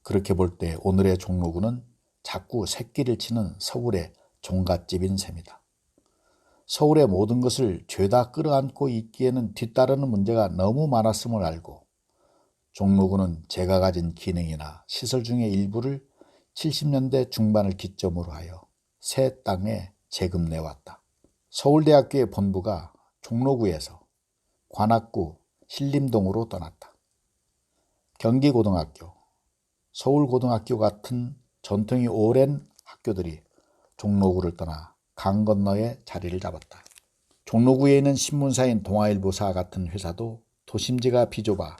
그렇게 볼 때 오늘의 종로구는 자꾸 새끼를 치는 서울의 종갓집인 셈이다. 서울의 모든 것을 죄다 끌어안고 있기에는 뒤따르는 문제가 너무 많았음을 알고 종로구는 제가 가진 기능이나 시설 중의 일부를 70년대 중반을 기점으로 하여 새 땅에 재급내왔다. 서울대학교의 본부가 종로구에서 관악구 신림동으로 떠났다. 경기고등학교, 서울고등학교 같은 전통이 오랜 학교들이 종로구를 떠나 강 건너에 자리를 잡았다. 종로구에 있는 신문사인 동아일보사 같은 회사도 도심지가 비좁아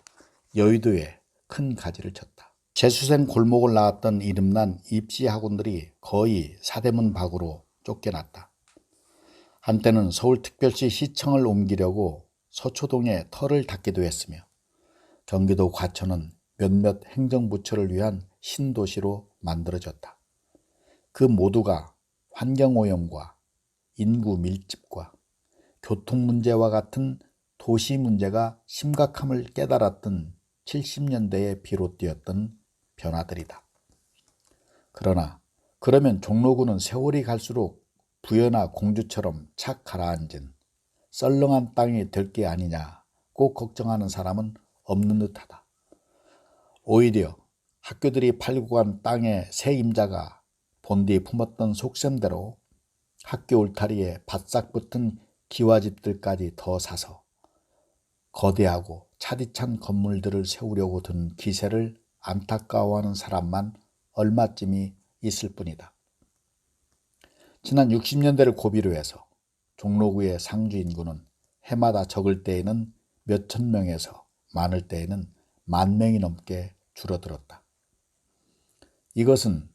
여의도에 큰 가지를 쳤다. 재수생 골목을 나왔던 이름난 입시학원들이 거의 사대문 밖으로 쫓겨났다. 한때는 서울특별시 시청을 옮기려고 서초동에 터를 닫기도 했으며 경기도 과천은 몇몇 행정부처를 위한 신도시로 만들어졌다. 그 모두가 환경오염과 인구 밀집과 교통 문제와 같은 도시 문제가 심각함을 깨달았던 70년대에 비롯되었던 변화들이다. 그러면 종로구는 세월이 갈수록 부여나 공주처럼 착 가라앉은 썰렁한 땅이 될 게 아니냐 꼭 걱정하는 사람은 없는 듯하다. 오히려 학교들이 팔고 간 땅의 새 임자가 본디 품었던 속셈대로 학교 울타리에 바싹 붙은 기와집들까지 더 사서 거대하고 차디찬 건물들을 세우려고 든 기세를 안타까워하는 사람만 얼마쯤이 있을 뿐이다. 지난 60년대를 고비로 해서 종로구의 상주 인구는 해마다 적을 때에는 몇천 명에서 많을 때에는 10,000명이 넘게 줄어들었다. 이것은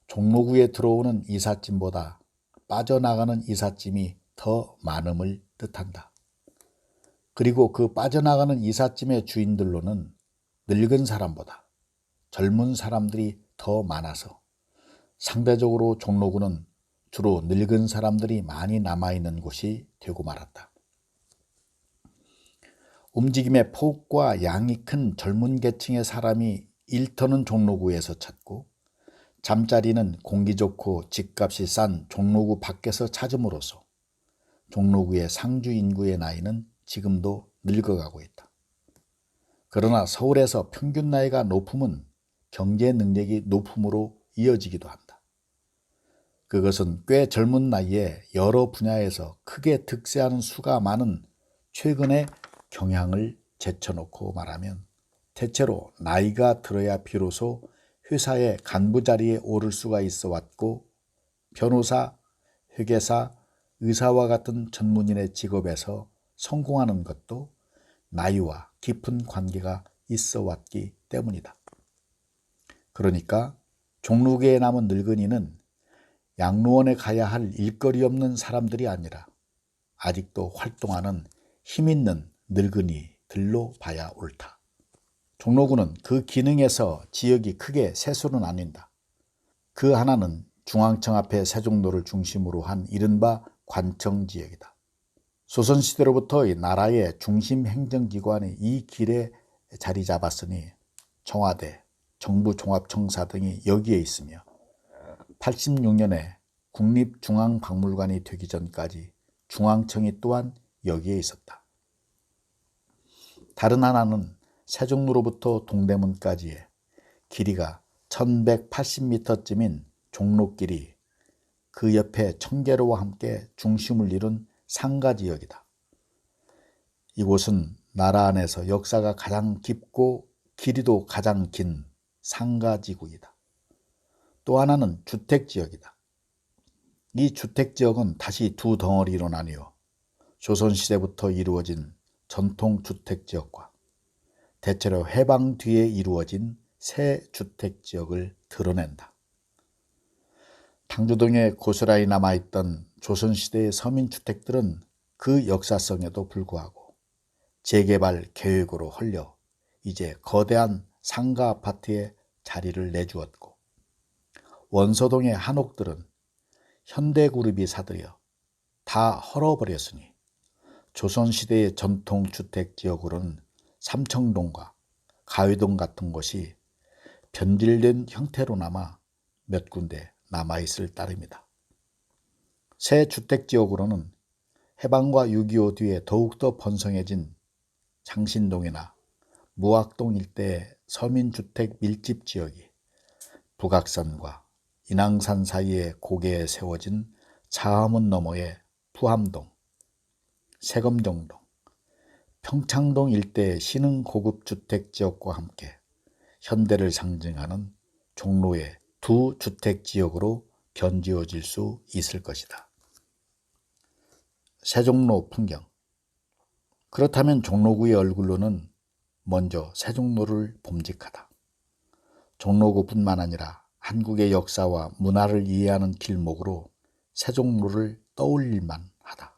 종로구에 들어오는 이삿짐보다 빠져나가는 이삿짐이 더 많음을 뜻한다. 그리고 그 빠져나가는 이삿짐의 주인들로는 늙은 사람보다 젊은 사람들이 더 많아서 상대적으로 종로구는 주로 늙은 사람들이 많이 남아있는 곳이 되고 말았다. 움직임의 폭과 양이 큰 젊은 계층의 사람이 일터는 종로구에서 찾고 잠자리는 공기 좋고 집값이 싼 종로구 밖에서 찾음으로써 종로구의 상주 인구의 나이는 지금도 늙어가고 있다. 그러나 서울에서 평균 나이가 높음은 경제 능력이 높음으로 이어지기도 한다. 그것은 꽤 젊은 나이에 여러 분야에서 크게 득세하는 수가 많은 최근의 경향을 제쳐놓고 말하면 대체로 나이가 들어야 비로소 회사의 간부 자리에 오를 수가 있어 왔고 변호사, 회계사, 의사와 같은 전문인의 직업에서 성공하는 것도 나이와 깊은 관계가 있어 왔기 때문이다. 그러니까 종로구에 남은 늙은이는 양로원에 가야 할 일거리 없는 사람들이 아니라 아직도 활동하는 힘있는 늙은이들로 봐야 옳다. 종로구는 그 기능에서 지역이 크게 세수는 아닌다. 그 하나는 중앙청 앞에 세종로를 중심으로 한 이른바 관청지역이다. 조선시대로부터 이 나라의 중심 행정기관이 이 길에 자리 잡았으니 청와대, 정부종합청사 등이 여기에 있으며 86년에 국립중앙박물관이 되기 전까지 중앙청이 또한 여기에 있었다. 다른 하나는 세종로로부터 동대문까지의 길이가 1180m쯤인 종로길이 그 옆에 청계로와 함께 중심을 이룬 상가지역이다. 이곳은 나라 안에서 역사가 가장 깊고 길이도 가장 긴 상가지구이다. 또 하나는 주택지역이다. 이 주택지역은 다시 두 덩어리로 나뉘어 조선시대부터 이루어진 전통주택지역과 대체로 해방 뒤에 이루어진 새 주택지역을 드러낸다. 당주동에 고스란히 남아있던 조선시대의 서민주택들은 그 역사성에도 불구하고 재개발 계획으로 헐려 이제 거대한 상가 아파트에 자리를 내주었고, 원서동의 한옥들은 현대그룹이 사들여 다 헐어버렸으니 조선시대의 전통주택지역으로는 삼청동과 가위동 같은 곳이 변질된 형태로 남아 몇 군데 남아있을 따름이다. 새 주택지역으로는 해방과 6.25 뒤에 더욱더 번성해진 장신동이나 무학동 일대의 서민주택 밀집 지역이 북악산과 인왕산 사이의 고개에 세워진 자화문 너머의 부함동, 세검정동, 평창동 일대의 신흥 고급 주택지역과 함께 현대를 상징하는 종로의 두 주택지역으로 견지어질 수 있을 것이다. 세종로 풍경. 그렇다면 종로구의 얼굴로는 먼저 세종로를 봄직하다. 종로구뿐만 아니라 한국의 역사와 문화를 이해하는 길목으로 세종로를 떠올릴만 하다.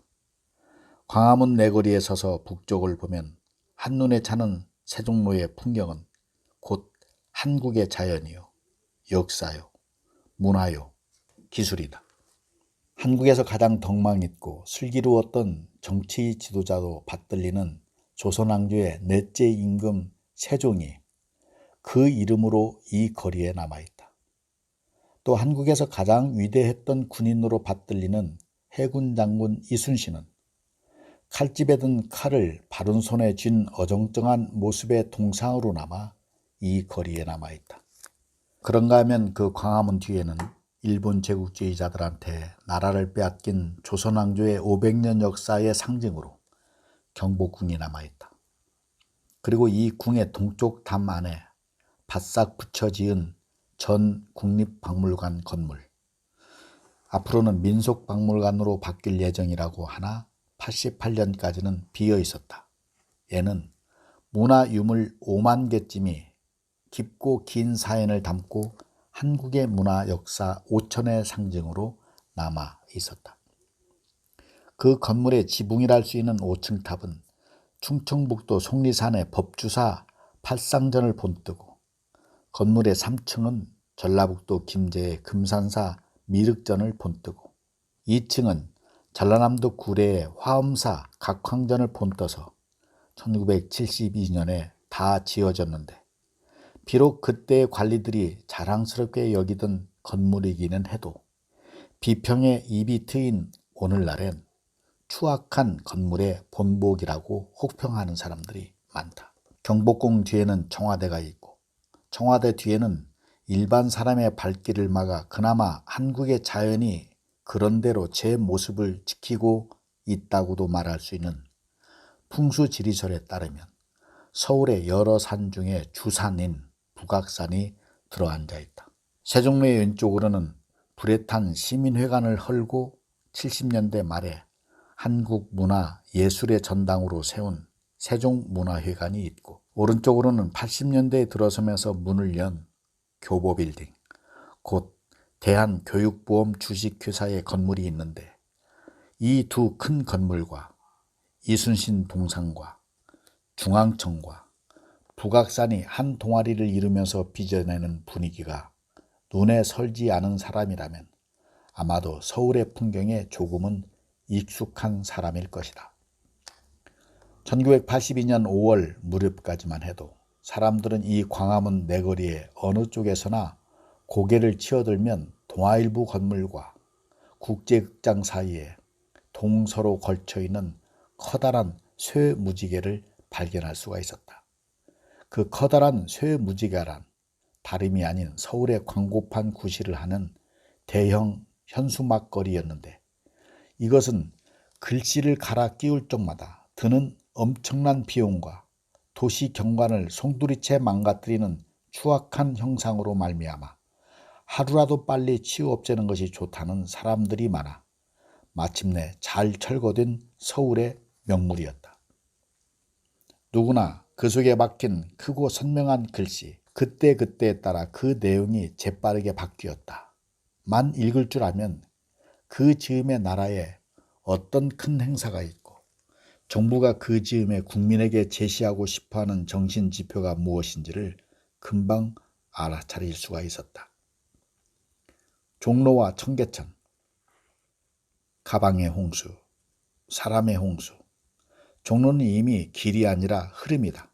광화문 내거리에 서서 북쪽을 보면 한눈에 차는 세종로의 풍경은 곧 한국의 자연이요, 역사요, 문화요, 기술이다. 한국에서 가장 덕망 있고 슬기로웠던 정치 지도자도 받들리는 조선왕조의 넷째 임금 세종이 그 이름으로 이 거리에 남아있다. 또 한국에서 가장 위대했던 군인으로 받들리는 해군 장군 이순신은 칼집에 든 칼을 바른 손에 쥔 어정쩡한 모습의 동상으로 남아 이 거리에 남아있다. 그런가 하면 그 광화문 뒤에는 일본 제국주의자들한테 나라를 빼앗긴 조선왕조의 500년 역사의 상징으로 경복궁이 남아있다. 그리고 이 궁의 동쪽 담 안에 바싹 붙여 지은 전 국립박물관 건물, 앞으로는 민속박물관으로 바뀔 예정이라고 하나 88년까지는 비어 있었다. 얘는 문화유물 5만 개쯤이 깊고 긴 사연을 담고 한국의 문화 역사 5천의 상징으로 남아 있었다. 그 건물의 지붕이랄 수 있는 5층 탑은 충청북도 속리산의 법주사 팔상전을 본뜨고, 건물의 3층은 전라북도 김제의 금산사 미륵전을 본뜨고, 2층은 전라남도 구례의 화엄사 각황전을 본떠서 1972년에 다 지어졌는데, 비록 그때의 관리들이 자랑스럽게 여기던 건물이기는 해도 비평의 입이 트인 오늘날엔 추악한 건물의 본복이라고 혹평하는 사람들이 많다. 경복궁 뒤에는 청와대가 있고, 청와대 뒤에는 일반 사람의 발길을 막아 그나마 한국의 자연이 그런대로 제 모습을 지키고 있다고도 말할 수 있는 풍수지리설에 따르면 서울의 여러 산 중에 주산인 북악산이 들어앉아 있다. 세종로의 왼쪽으로는 불에 탄 시민회관을 헐고 70년대 말에 한국문화예술의 전당으로 세운 세종문화회관이 있고, 오른쪽으로는 80년대에 들어서면서 문을 연 교보빌딩, 곧 대한교육보험 주식회사의 건물이 있는데, 이 두 큰 건물과 이순신 동상과 중앙청과 북악산이 한 동아리를 이루면서 빚어내는 분위기가 눈에 설지 않은 사람이라면 아마도 서울의 풍경에 조금은 익숙한 사람일 것이다. 1982년 5월 무렵까지만 해도 사람들은 이 광화문 내거리에 어느 쪽에서나 고개를 치어들면 동아일보 건물과 국제극장 사이에 동서로 걸쳐있는 커다란 쇠무지개를 발견할 수가 있었다. 그 커다란 쇠무지개란 다름이 아닌 서울의 광고판 구실을 하는 대형 현수막거리였는데, 이것은 글씨를 갈아 끼울 적마다 드는 엄청난 비용과 도시 경관을 송두리째 망가뜨리는 추악한 형상으로 말미암아 하루라도 빨리 치우 없애는 것이 좋다는 사람들이 많아 마침내 잘 철거된 서울의 명물이었다. 누구나 그 속에 박힌 크고 선명한 글씨, 그때그때에 따라 그 내용이 재빠르게 바뀌었다. 만 읽을 줄 알면 그 즈음의 나라에 어떤 큰 행사가 있고 정부가 그 즈음에 국민에게 제시하고 싶어하는 정신지표가 무엇인지를 금방 알아차릴 수가 있었다. 종로와 청계천, 가방의 홍수, 사람의 홍수. 종로는 이미 길이 아니라 흐름이다.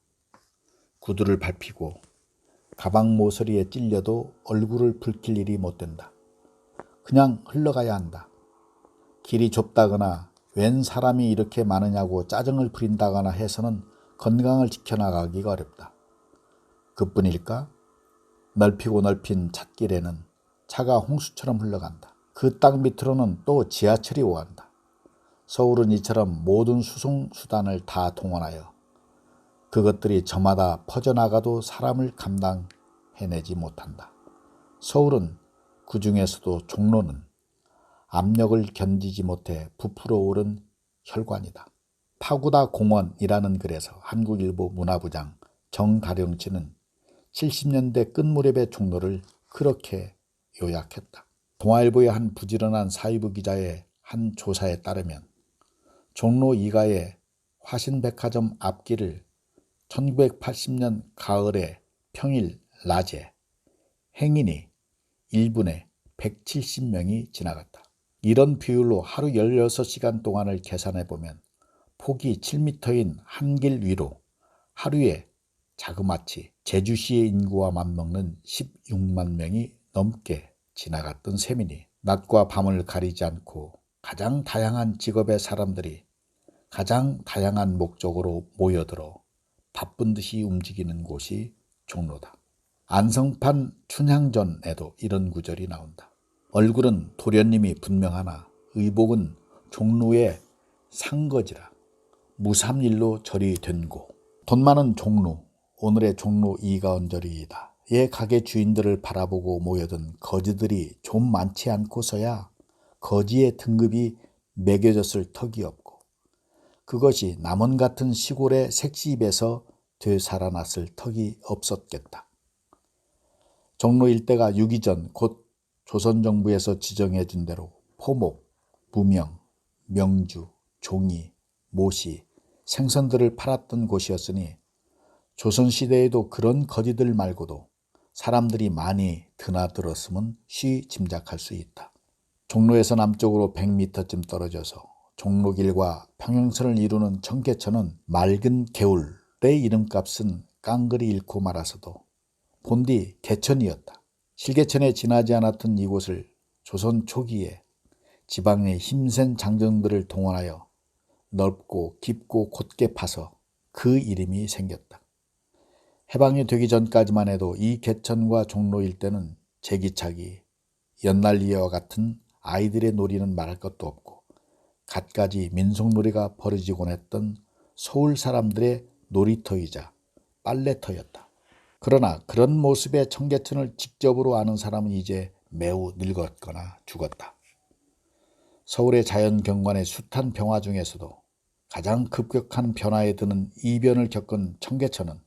구두를 밟히고 가방 모서리에 찔려도 얼굴을 붉힐 일이 못 된다. 그냥 흘러가야 한다. 길이 좁다거나 웬 사람이 이렇게 많으냐고 짜증을 부린다거나 해서는 건강을 지켜나가기가 어렵다. 그뿐일까? 넓히고 넓힌 찻길에는 차가 홍수처럼 흘러간다. 그 땅 밑으로는 또 지하철이 오간다. 서울은 이처럼 모든 수송수단을 다 동원하여 그것들이 저마다 퍼져나가도 사람을 감당해내지 못한다. 서울은 그 중에서도 종로는 압력을 견디지 못해 부풀어 오른 혈관이다. 파구다 공원이라는 글에서 한국일보 문화부장 정가령치는 70년대 끝무렵의 종로를 그렇게 요약했다. 동아일보의 한 부지런한 사회부 기자의 한 조사에 따르면 종로 2가의 화신백화점 앞길을 1980년 가을에 평일 낮에 행인이 1분에 170명이 지나갔다. 이런 비율로 하루 16시간 동안을 계산해보면 폭이 7m인 한 길 위로 하루에 자그마치 제주시의 인구와 맞먹는 16만 명이 넘게 지나갔던 셈이니 낮과 밤을 가리지 않고 가장 다양한 직업의 사람들이 가장 다양한 목적으로 모여들어 바쁜 듯이 움직이는 곳이 종로다. 안성판 춘향전에도 이런 구절이 나온다. 얼굴은 도련님이 분명하나 의복은 종로의 상거지라 무삼일로 절이 된고. 돈 많은 종로, 오늘의 종로 2가 언저리이다. 예 가게 주인들을 바라보고 모여든 거지들이 좀 많지 않고서야 거지의 등급이 매겨졌을 턱이 없고 그것이 남원 같은 시골의 색시입에서 되살아났을 턱이 없었겠다. 종로 일대가 유기전 곧 조선정부에서 지정해준 대로 포목, 무명, 명주, 종이, 모시, 생선들을 팔았던 곳이었으니 조선시대에도 그런 거지들 말고도 사람들이 많이 드나들었음은 쉬 짐작할 수 있다. 종로에서 남쪽으로 100m쯤 떨어져서 종로길과 평행선을 이루는 청계천은 맑은 개울의 이름값은 깡그리 잃고 말아서도 본디 개천이었다. 실개천에 지나지 않았던 이곳을 조선 초기에 지방의 힘센 장정들을 동원하여 넓고 깊고 곧게 파서 그 이름이 생겼다. 해방이 되기 전까지만 해도 이 개천과 종로 일대는 제기차기, 연날리와 같은 아이들의 놀이는 말할 것도 없고 갖가지 민속놀이가 벌어지곤 했던 서울 사람들의 놀이터이자 빨래터였다. 그러나 그런 모습의 청계천을 직접으로 아는 사람은 이제 매우 늙었거나 죽었다. 서울의 자연경관의 숱한 변화 중에서도 가장 급격한 변화에 드는 이변을 겪은 청계천은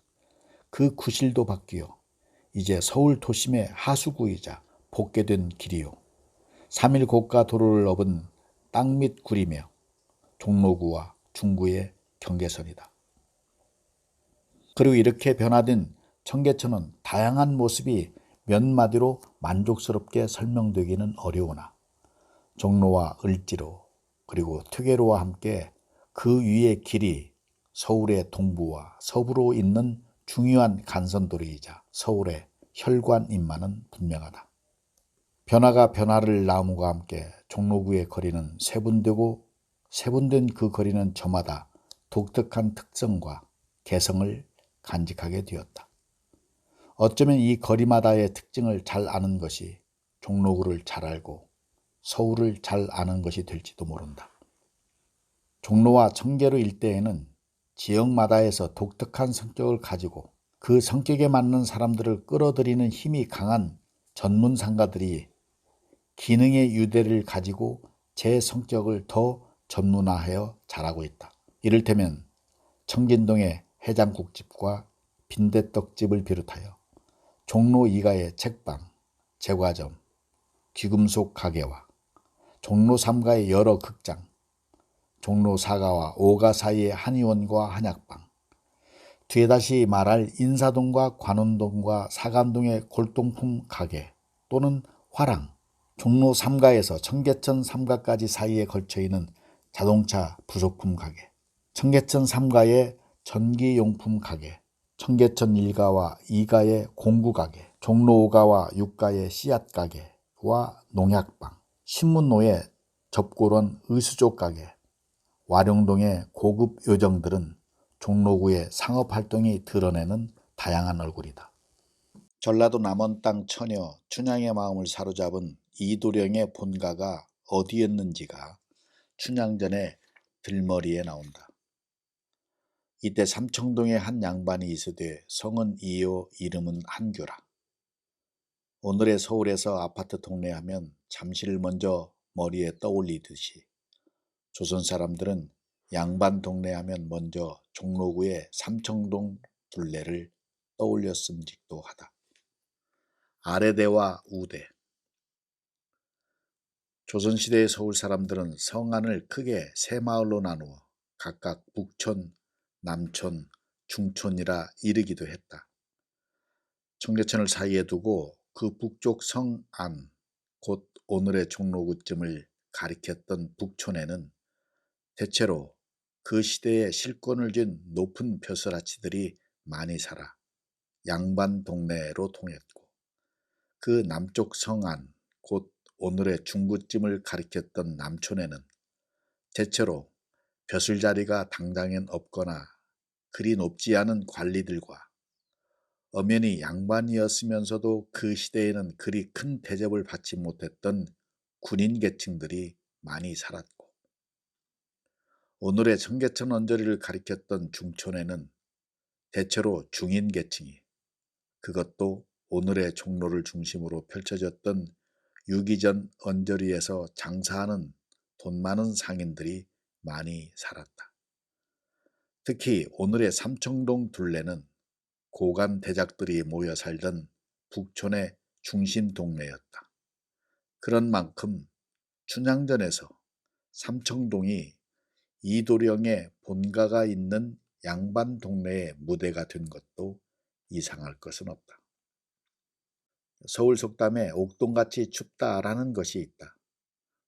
그 구실도 바뀌어 이제 서울 도심의 하수구이자 복개된 길이요 3일 고가 도로를 업은 땅밑 구리며 종로구와 중구의 경계선이다. 그리고 이렇게 변화된 청계천은 다양한 모습이 몇 마디로 만족스럽게 설명되기는 어려우나 종로와 을지로 그리고 퇴계로와 함께 그 위의 길이 서울의 동부와 서부로 잇는 중요한 간선도로이자 서울의 혈관임만은 분명하다. 변화가 변화를 나옴과 함께 종로구의 거리는 세분되고 세분된 그 거리는 저마다 독특한 특성과 개성을 간직하게 되었다. 어쩌면 이 거리마다의 특징을 잘 아는 것이 종로구를 잘 알고 서울을 잘 아는 것이 될지도 모른다. 종로와 청계로 일대에는 지역마다에서 독특한 성격을 가지고 그 성격에 맞는 사람들을 끌어들이는 힘이 강한 전문 상가들이 기능의 유대를 가지고 제 성격을 더 전문화하여 잘하고 있다. 이를테면 청진동의 해장국집과 빈대떡집을 비롯하여 종로 2가의 책방, 제과점, 귀금속 가게와 종로 3가의 여러 극장, 종로 4가와 5가 사이의 한의원과 한약방, 뒤에 다시 말할 인사동과 관운동과 사감동의 골동품 가게 또는 화랑, 종로 3가에서 청계천 3가까지 사이에 걸쳐있는 자동차 부속품 가게, 청계천 3가의 전기용품 가게, 청계천 1가와 2가의 공구 가게, 종로 5가와 6가의 씨앗 가게와 농약방, 신문로의 접고런 의수조 가게, 와룡동의 고급 요정들은 종로구의 상업활동이 드러내는 다양한 얼굴이다. 전라도 남원 땅 처녀 춘향의 마음을 사로잡은 이도령의 본가가 어디였는지가 춘향전의 들머리에 나온다. 이때 삼청동에 한 양반이 있으되 성은 이요 이름은 한규라. 오늘의 서울에서 아파트 동네하면 잠시를 먼저 머리에 떠올리듯이 조선 사람들은 양반 동네하면 먼저 종로구의 삼청동 둘레를 떠올렸음직도 하다. 아래대와 우대. 조선시대의 서울 사람들은 성안을 크게 세 마을로 나누어 각각 북촌, 남촌, 중촌이라 이르기도 했다. 청계천을 사이에 두고 그 북쪽 성안, 곧 오늘의 종로구쯤을 가리켰던 북촌에는 대체로 그 시대에 실권을 쥔 높은 벼슬아치들이 많이 살아 양반 동네로 통했고, 그 남쪽 성안, 곧 오늘의 중구쯤을 가리켰던 남촌에는 대체로 벼슬자리가 당장엔 없거나 그리 높지 않은 관리들과 엄연히 양반이었으면서도 그 시대에는 그리 큰 대접을 받지 못했던 군인 계층들이 많이 살았고, 오늘의 청계천 언저리를 가리켰던 중촌에는 대체로 중인 계층이, 그것도 오늘의 종로를 중심으로 펼쳐졌던 유기전 언저리에서 장사하는 돈 많은 상인들이 많이 살았다. 특히 오늘의 삼청동 둘레는 고관 대작들이 모여 살던 북촌의 중심 동네였다. 그런 만큼 춘향전에서 삼청동이 이도령의 본가가 있는 양반 동네의 무대가 된 것도 이상할 것은 없다. 서울 속담에 옥동같이 춥다라는 것이 있다.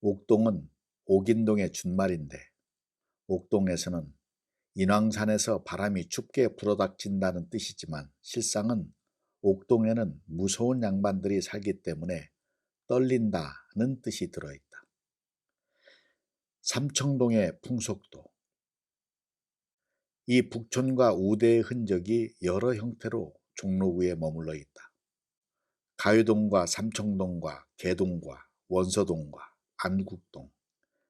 옥동은 옥인동의 준말인데, 옥동에서는 인왕산에서 바람이 춥게 불어닥친다는 뜻이지만 실상은 옥동에는 무서운 양반들이 살기 때문에 떨린다는 뜻이 들어있다. 삼청동의 풍속도. 이 북촌과 우대의 흔적이 여러 형태로 종로구에 머물러 있다. 가요동과 삼청동과 개동과 원서동과 안국동,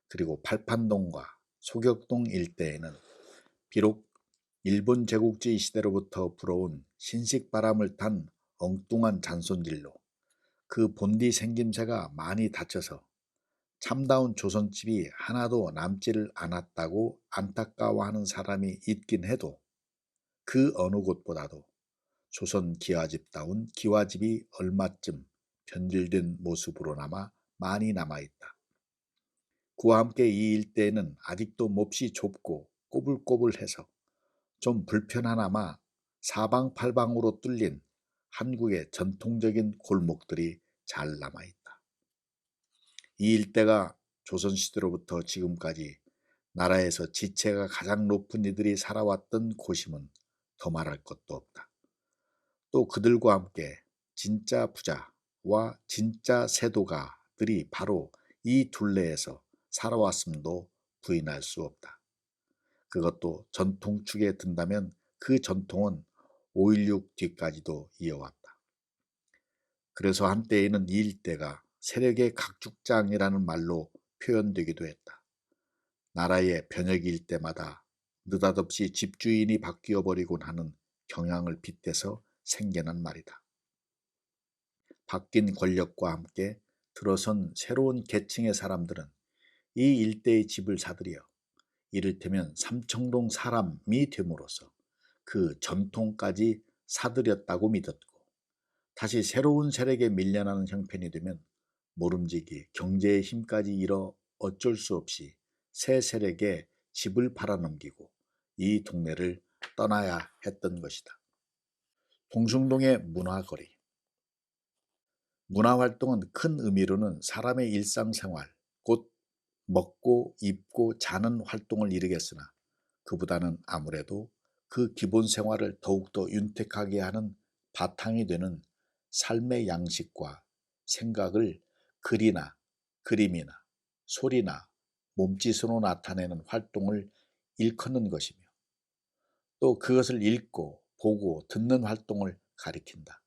그리고 팔판동과 소격동 일대에는 비록 일본 제국주의 시대로부터 불어온 신식바람을 탄 엉뚱한 잔손질로 그 본디 생김새가 많이 닫혀서 참다운 조선집이 하나도 남지를 않았다고 안타까워하는 사람이 있긴 해도, 그 어느 곳보다도 조선 기와집다운 기와집이 얼마쯤 변질된 모습으로나마 많이 남아있다. 그와 함께 이 일대에는 아직도 몹시 좁고 꼬불꼬불해서 좀 불편하나마 사방팔방으로 뚫린 한국의 전통적인 골목들이 잘 남아있다. 이 일대가 조선시대로부터 지금까지 나라에서 지체가 가장 높은 이들이 살아왔던 곳임은 더 말할 것도 없다. 또 그들과 함께 진짜 부자와 진짜 세도가들이 바로 이 둘레에서 살아왔음도 부인할 수 없다. 그것도 전통축에 든다면 그 전통은 5.16 뒤까지도 이어왔다. 그래서 한때에는 이 일대가 세력의 각축장이라는 말로 표현되기도 했다. 나라의 변혁일 때마다 느닷없이 집주인이 바뀌어버리곤 하는 경향을 빗대서 생겨난 말이다. 바뀐 권력과 함께 들어선 새로운 계층의 사람들은 이 일대의 집을 사들여 이를테면 삼청동 사람이 됨으로써 그 전통까지 사들였다고 믿었고, 다시 새로운 세력에 밀려나는 형편이 되면 모름지기 경제의 힘까지 잃어 어쩔 수 없이 새 세력에 집을 팔아넘기고 이 동네를 떠나야 했던 것이다. 동숭동의 문화거리. 문화활동은 큰 의미로는 사람의 일상생활, 곧 먹고 입고 자는 활동을 이루겠으나 그보다는 아무래도 그 기본 생활을 더욱더 윤택하게 하는 바탕이 되는 삶의 양식과 생각을 글이나 그림이나 소리나 몸짓으로 나타내는 활동을 일컫는 것이며, 또 그것을 읽고 보고 듣는 활동을 가리킨다.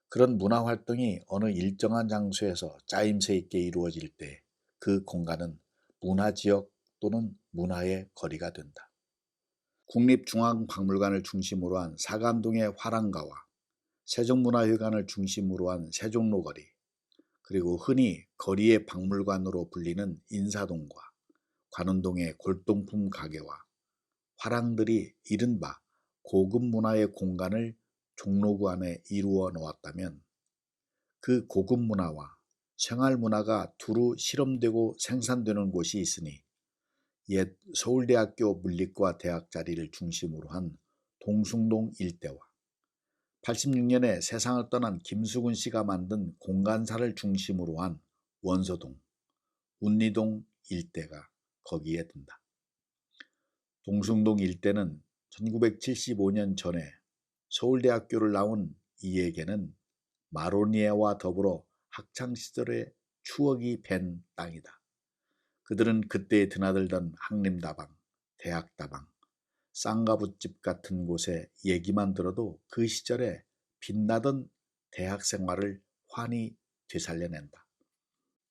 그런 문화활동이 어느 일정한 장소에서 짜임새 있게 이루어질 때 그 공간은 문화지역 또는 문화의 거리가 된다. 국립중앙박물관을 중심으로 한 사감동의 화랑가와 세종문화회관을 중심으로 한 세종로거리, 그리고 흔히 거리의 박물관으로 불리는 인사동과 관운동의 골동품 가게와 화랑들이 이른바 고급 문화의 공간을 종로구 안에 이루어 놓았다면, 그 고급 문화와 생활 문화가 두루 실험되고 생산되는 곳이 있으니 옛 서울대학교 물리과 대학 자리를 중심으로 한 동숭동 일대와 86년에 세상을 떠난 김수근 씨가 만든 공간사를 중심으로 한 원서동, 운리동 일대가 거기에 든다. 동숭동 일대는 1975년 전에 서울대학교를 나온 이에게는 마로니에와 더불어 학창시절의 추억이 밴 땅이다. 그들은 그때 드나들던 항림다방, 대학다방, 쌍가부집 같은 곳의 얘기만 들어도 그 시절에 빛나던 대학 생활을 환히 되살려낸다.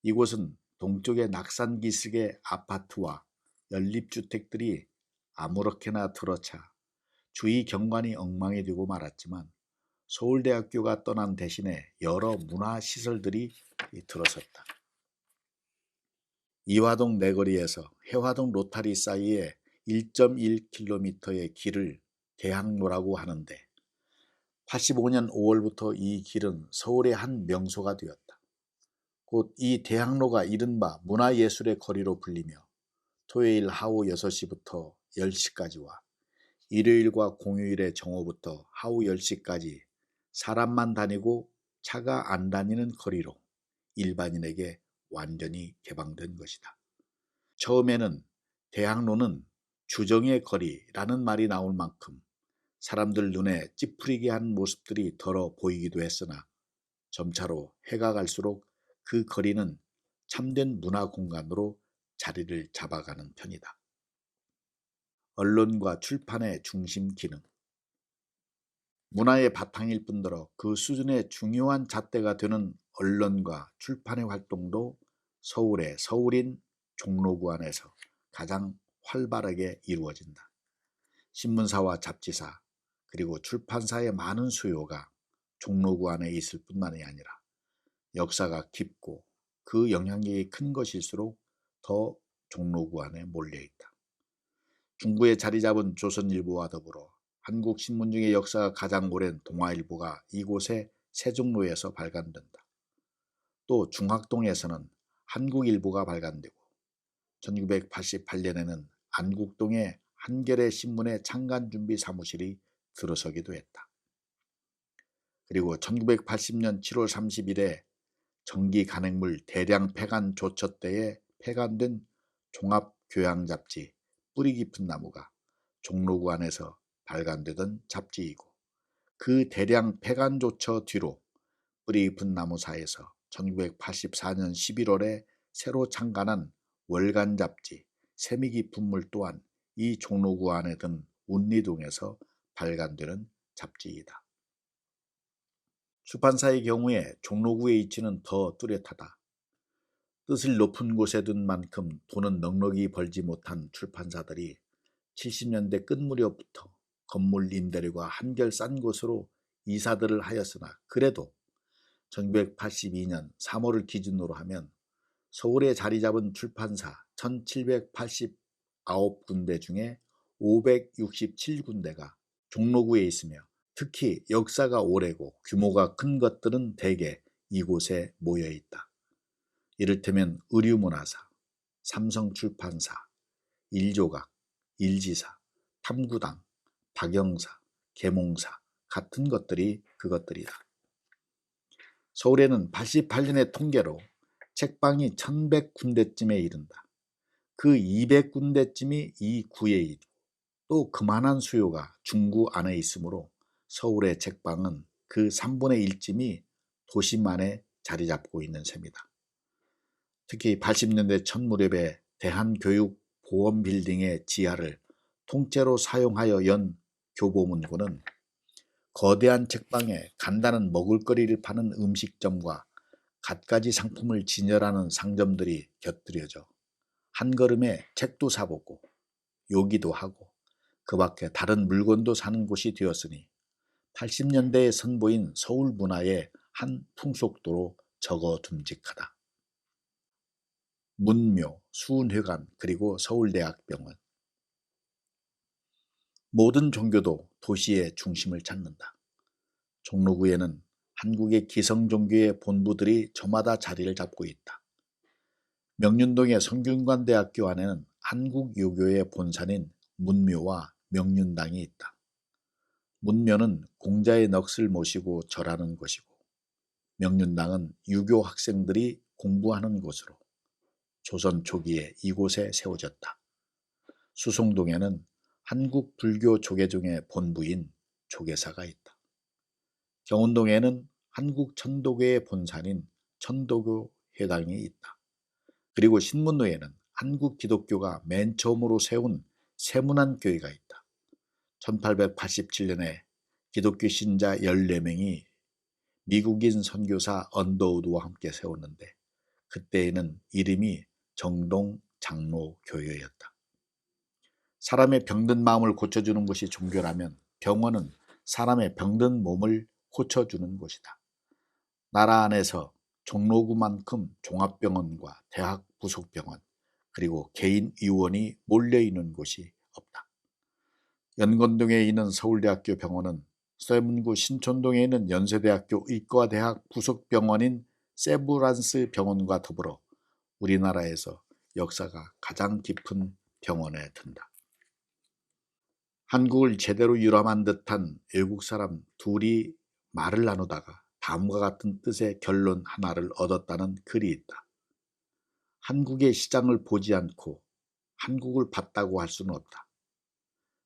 이곳은 동쪽의 낙산기슭의 아파트와 연립주택들이 아무렇게나 들어차 주위 경관이 엉망이 되고 말았지만, 서울대학교가 떠난 대신에 여러 문화시설들이 들어섰다. 이화동 내거리에서 해화동 로타리 사이에 1.1km의 길을 대학로라고 하는데, 85년 5월부터 이 길은 서울의 한 명소가 되었다. 곧 이 대학로가 이른바 문화예술의 거리로 불리며 토요일 하후 6시부터 10시까지와 일요일과 공휴일의 정오부터 하후 10시까지 사람만 다니고 차가 안 다니는 거리로 일반인에게 완전히 개방된 것이다. 처음에는 대학로는 주정의 거리라는 말이 나올 만큼 사람들 눈에 찌푸리게 한 모습들이 덜어 보이기도 했으나, 점차로 해가 갈수록 그 거리는 참된 문화 공간으로 자리를 잡아가는 편이다. 언론과 출판의 중심 기능. 문화의 바탕일 뿐더러 그 수준의 중요한 잣대가 되는 언론과 출판의 활동도 서울의 서울인 종로구 안에서 가장 활발하게 이루어진다. 신문사와 잡지사, 그리고 출판사의 많은 수요가 종로구 안에 있을 뿐만이 아니라 역사가 깊고 그 영향력이 큰 것일수록 더 종로구 안에 몰려있다. 중구에 자리 잡은 조선일보와 더불어 한국신문 중에 역사가 가장 오랜 동아일보가 이곳의 세종로에서 발간된다. 또 중학동에서는 한국일보가 발간되고 1988년에는 안국동에 한겨레 신문의 창간준비 사무실이 들어서기도 했다. 그리고 1980년 7월 30일에 전기 간행물 대량 폐간 조처 때에 폐간된 종합교양잡지 뿌리 깊은 나무가 종로구 안에서 발간되던 잡지이고, 그 대량 폐간조처 뒤로 뿌리 깊은 나무사에서 1984년 11월에 새로 창간한 월간 잡지 세미 깊은 물 또한 이 종로구 안에 든 운리동에서 발간되는 잡지이다. 출판사의 경우에 종로구에 위치는 더 뚜렷하다. 뜻을 높은 곳에 둔 만큼 돈은 넉넉히 벌지 못한 출판사들이 70년대 끝 무렵부터 건물 임대료가 한결 싼 곳으로 이사들을 하였으나 그래도 1982년 3월을 기준으로 하면 서울에 자리 잡은 출판사 1789군데 중에 567군데가 종로구에 있으며 특히 역사가 오래고 규모가 큰 것들은 대개 이곳에 모여 있다. 이를테면 의류문화사, 삼성출판사, 일조각, 일지사, 탐구당, 박영사, 계몽사 같은 것들이 그것들이다. 서울에는 88년의 통계로 책방이 1100군데쯤에 이른다. 그 200군데쯤이 이 구에 있고 또 그만한 수요가 중구 안에 있으므로 서울의 책방은 그 3분의 1쯤이 도심 안에 자리 잡고 있는 셈이다. 특히 80년대 첫 무렵에 대한교육보험빌딩의 지하를 통째로 사용하여 연 교보문고는 거대한 책방에 간단한 먹을거리를 파는 음식점과 갖가지 상품을 진열하는 상점들이 곁들여져 한 걸음에 책도 사보고 요기도 하고 그 밖에 다른 물건도 사는 곳이 되었으니 80년대에 선보인 서울 문화의 한 풍속도로 적어둠직하다. 문묘, 수훈회관 그리고 서울대학병원. 모든 종교도 도시의 중심을 찾는다. 종로구에는 한국의 기성종교의 본부들이 저마다 자리를 잡고 있다. 명륜동의 성균관대학교 안에는 한국유교의 본산인 문묘와 명륜당이 있다. 문묘는 공자의 넋을 모시고 절하는 곳이고 명륜당은 유교 학생들이 공부하는 곳으로 조선 초기에 이곳에 세워졌다. 수송동에는 한국 불교 조계종의 본부인 조계사가 있다. 경운동에는 한국 천도교의 본산인 천도교 회당이 있다. 그리고 신문로에는 한국 기독교가 맨 처음으로 세운 세문안교회가 있다. 1887년에 기독교 신자 14명이 미국인 선교사 언더우드와 함께 세웠는데 그때에는 이름이 정동 장로교회였다. 사람의 병든 마음을 고쳐주는 것이 종교라면 병원은 사람의 병든 몸을 고쳐주는 곳이다. 나라 안에서 종로구만큼 종합병원과 대학 부속병원 그리고 개인 의원이 몰려있는 곳이 없다. 연건동에 있는 서울대학교 병원은 서해문구 신촌동에 있는 연세대학교 의과대학 부속병원인 세브란스 병원과 더불어 우리나라에서 역사가 가장 깊은 병원에 든다. 한국을 제대로 유람한 듯한 외국 사람 둘이 말을 나누다가 다음과 같은 뜻의 결론 하나를 얻었다는 글이 있다. 한국의 시장을 보지 않고 한국을 봤다고 할 수는 없다.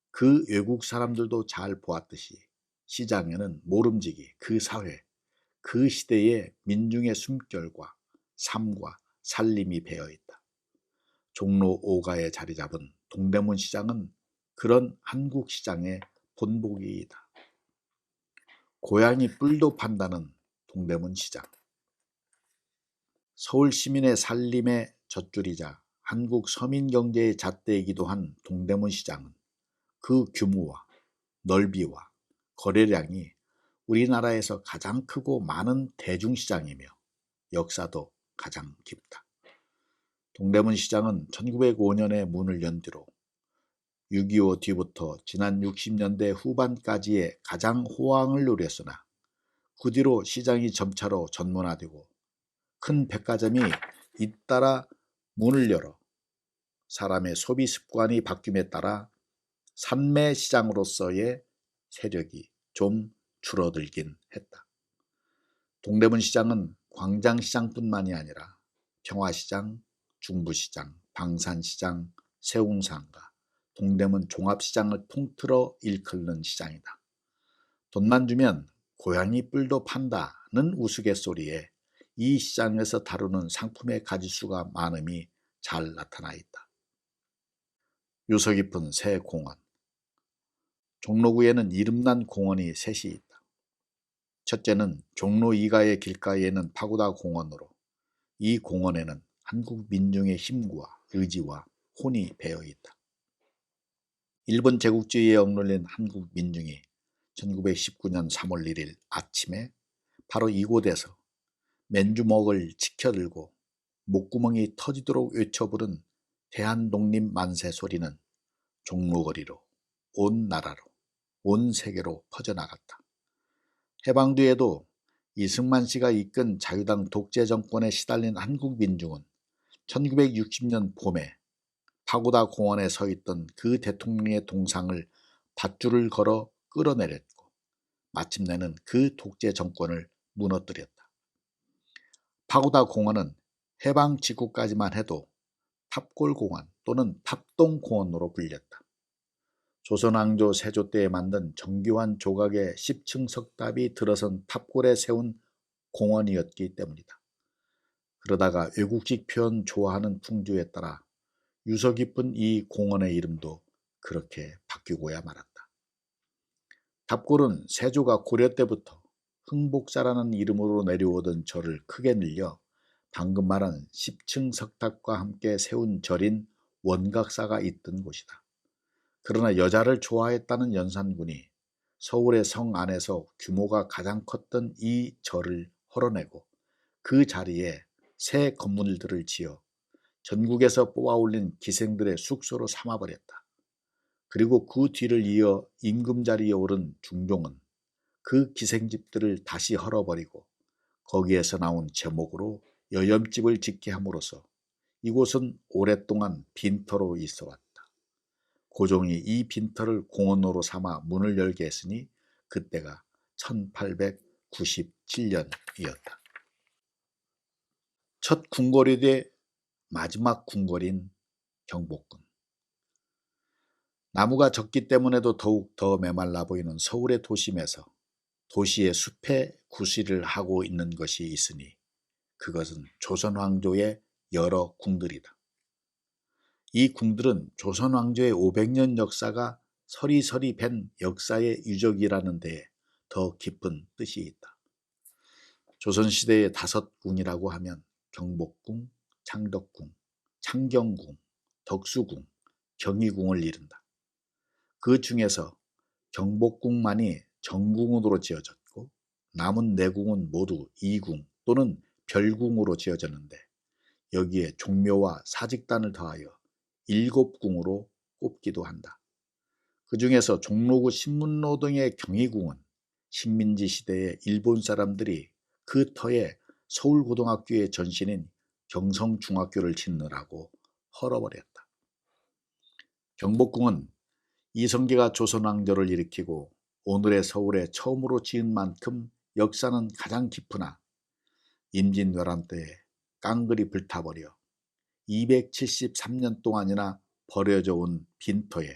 그 외국 사람들도 잘 보았듯이 시장에는 모름지기 그 사회, 그 시대의 민중의 숨결과 삶과 살림이 배어있다. 종로 5가에 자리 잡은 동대문 시장은 그런 한국 시장의 본보기이다. 고양이 뿔도 판다는 동대문 시장. 서울 시민의 살림의 젖줄이자 한국 서민 경제의 잣대이기도 한 동대문 시장은 그 규모와 넓이와 거래량이 우리나라에서 가장 크고 많은 대중시장이며 역사도 가장 깊다. 동대문 시장은 1905년에 문을 연 뒤로 6.25 뒤부터 지난 60년대 후반까지의 가장 호황을 누렸으나 그 뒤로 시장이 점차로 전문화되고 큰 백화점이 잇따라 문을 열어 사람의 소비 습관이 바뀜에 따라 산매 시장으로서의 세력이 좀 줄어들긴 했다. 동대문 시장은 광장시장뿐만이 아니라 평화시장, 중부시장, 방산시장, 세웅상가, 동대문 종합시장을 통틀어 일컫는 시장이다. 돈만 주면 고양이 뿔도 판다는 우스갯소리에 이 시장에서 다루는 상품의 가짓수가 많음이 잘 나타나 있다. 유서 깊은 새 공원. 종로구에는 이름난 공원이 셋이 있다. 첫째는 종로 2가의 길가에는 파고다 공원으로, 이 공원에는 한국 민중의 힘과 의지와 혼이 배어 있다. 일본 제국주의에 억눌린 한국 민중이 1919년 3월 1일 아침에 바로 이곳에서 맨주먹을 치켜들고 목구멍이 터지도록 외쳐 부른 대한독립 만세 소리는 종로거리로, 온 나라로, 온 세계로 퍼져나갔다. 해방 뒤에도 이승만 씨가 이끈 자유당 독재 정권에 시달린 한국 민중은 1960년 봄에 파고다 공원에 서 있던 그 대통령의 동상을 밧줄을 걸어 끌어내렸고 마침내는 그 독재 정권을 무너뜨렸다. 파고다 공원은 해방 직후까지만 해도 탑골공원 또는 탑동공원으로 불렸다. 조선왕조 세조 때에 만든 정교한 조각의 10층 석탑이 들어선 탑골에 세운 공원이었기 때문이다. 그러다가 외국식 표현 좋아하는 풍조에 따라 유서 깊은 이 공원의 이름도 그렇게 바뀌고야 말았다. 탑골은 세조가 고려 때부터 흥복사라는 이름으로 내려오던 절을 크게 늘려 방금 말한 10층 석탑과 함께 세운 절인 원각사가 있던 곳이다. 그러나 여자를 좋아했다는 연산군이 서울의 성 안에서 규모가 가장 컸던 이 절을 헐어내고 그 자리에 새 건물들을 지어 전국에서 뽑아올린 기생들의 숙소로 삼아버렸다. 그리고 그 뒤를 이어 임금자리에 오른 중종은 그 기생집들을 다시 헐어버리고 거기에서 나온 제목으로 여염집을 짓게 함으로써 이곳은 오랫동안 빈터로 있어왔다. 고종이 이 빈터를 공원으로 삼아 문을 열게 했으니 그때가 1897년이었다. 첫 궁궐이 마지막 궁궐인 경복궁. 나무가 적기 때문에도 더욱 더 메말라 보이는 서울의 도심에서 도시의 숲에 구실을 하고 있는 것이 있으니 그것은 조선 왕조의 여러 궁들이다. 이 궁들은 조선 왕조의 500년 역사가 서리서리 밴 역사의 유적이라는 데에 더 깊은 뜻이 있다. 조선시대의 5궁이라고 하면 경복궁, 창덕궁, 창경궁, 덕수궁, 경희궁을 이른다. 그 중에서 경복궁만이 정궁으로 지어졌고 남은 4궁은 모두 이궁 또는 별궁으로 지어졌는데 여기에 종묘와 사직단을 더하여 7궁으로 꼽기도 한다. 그 중에서 종로구 신문로동의 경희궁은 식민지 시대에 일본 사람들이 그 터에 서울고등학교의 전신인 경성중학교를 짓느라고 헐어버렸다. 경복궁은 이성계가 조선왕조를 일으키고 오늘의 서울에 처음으로 지은 만큼 역사는 가장 깊으나 임진왜란 때에 깡그리 불타버려 273년 동안이나 버려져 온 빈터에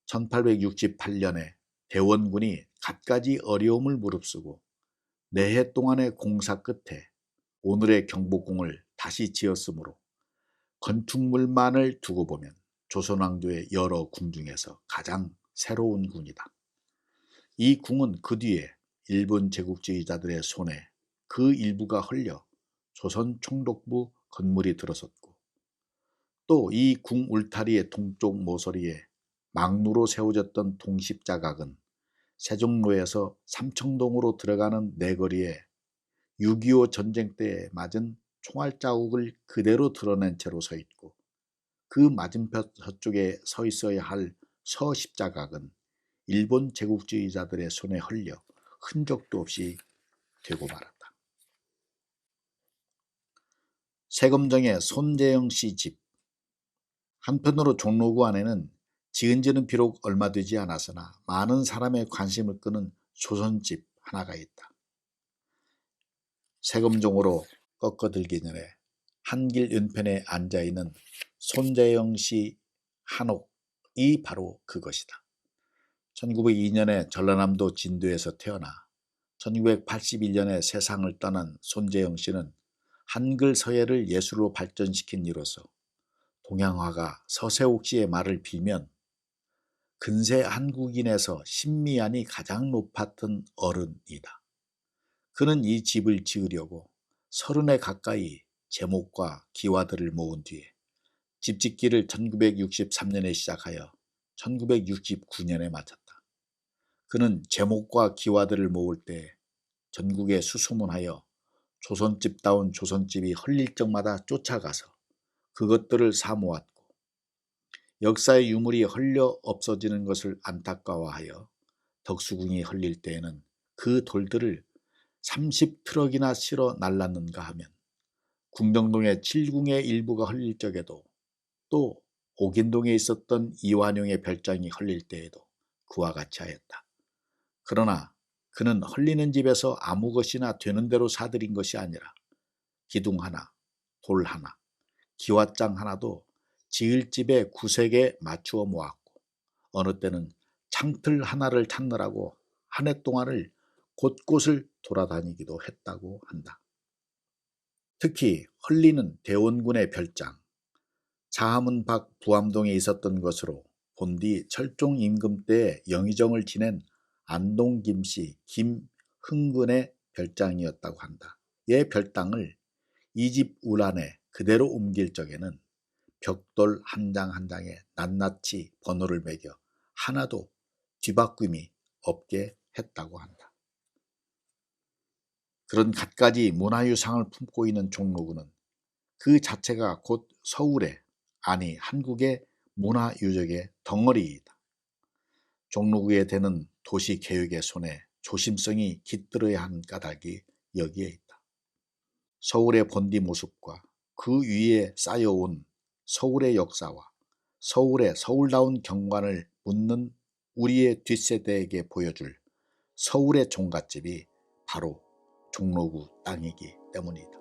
1868년에 대원군이 갖가지 어려움을 무릅쓰고 4해 동안의 공사 끝에 오늘의 경복궁을 다시 지었으므로 건축물만을 두고 보면 조선왕조의 여러 궁 중에서 가장 새로운 궁이다. 이 궁은 그 뒤에 일본 제국주의자들의 손에 그 일부가 헐려 조선 총독부 건물이 들어섰고 또 이 궁 울타리의 동쪽 모서리에 망루로 세워졌던 동십자각은 세종로에서 삼청동으로 들어가는 내거리에 6.25 전쟁 때에 맞은 총알 자국을 그대로 드러낸 채로 서 있고 그 맞은편 서쪽에 서 있어야 할 서십자각은 일본 제국주의자들의 손에 헐려 흔적도 없이 되고 말았다. 세검정의 손재영 씨 집. 한편으로 종로구 안에는 지은 지는 비록 얼마 되지 않았으나 많은 사람의 관심을 끄는 조선집 하나가 있다. 세검정으로 꺾어들기 전에 한길 은편에 앉아있는 손재영 씨 한옥이 바로 그것이다. 1902년에 전라남도 진도에서 태어나 1981년에 세상을 떠난 손재영 씨는 한글 서예를 예술로 발전시킨 이로서 동양화가 서세옥 씨의 말을 빌면 근세 한국인에서 신미안이 가장 높았던 어른이다. 그는 이 집을 지으려고 30에 가까이 제목과 기와들을 모은 뒤에 집 짓기를 1963년에 시작하여 1969년에 마쳤다. 그는 제목과 기와들을 모을 때 전국에 수소문하여 조선집다운 조선집이 헐릴 적마다 쫓아가서 그것들을 사모았고 역사의 유물이 헐려 없어지는 것을 안타까워하여 덕수궁이 헐릴 때에는 그 돌들을 30트럭이나 실어 날랐는가 하면 궁정동의 칠궁의 일부가 헐릴 적에도 또 옥인동에 있었던 이완용의 별장이 헐릴 때에도 그와 같이 하였다. 그러나 그는 헐리는 집에서 아무 것이나 되는 대로 사들인 것이 아니라 기둥 하나, 돌 하나, 기와장 하나도 지을 집에 구색에 맞추어 모았고 어느 때는 창틀 하나를 찾느라고 한 해 동안을 곳곳을 돌아다니기도 했다고 한다. 특히 헐리는 대원군의 별장, 자하문 밖 부암동에 있었던 것으로 본디 철종 임금 때에 영의정을 지낸 안동 김씨 김흥근의 별장이었다고 한다. 이 별당을 이 집 우란에 그대로 옮길 적에는 벽돌 한 장 한 장에 낱낱이 번호를 매겨 하나도 뒤바뀜이 없게 했다고 한다. 그런 갖가지 문화유상을 품고 있는 종로구는 그 자체가 곧 서울의 아니 한국의 문화유적의 덩어리이다. 종로구에 대는 도시계획의 손에 조심성이 깃들어야 하는 까닭이 여기에 있다. 서울의 본디 모습과 그 위에 쌓여온 서울의 역사와 서울의 서울다운 경관을 묻는 우리의 뒷세대에게 보여줄 서울의 종갓집이 바로 종로구 땅이기 때문이다.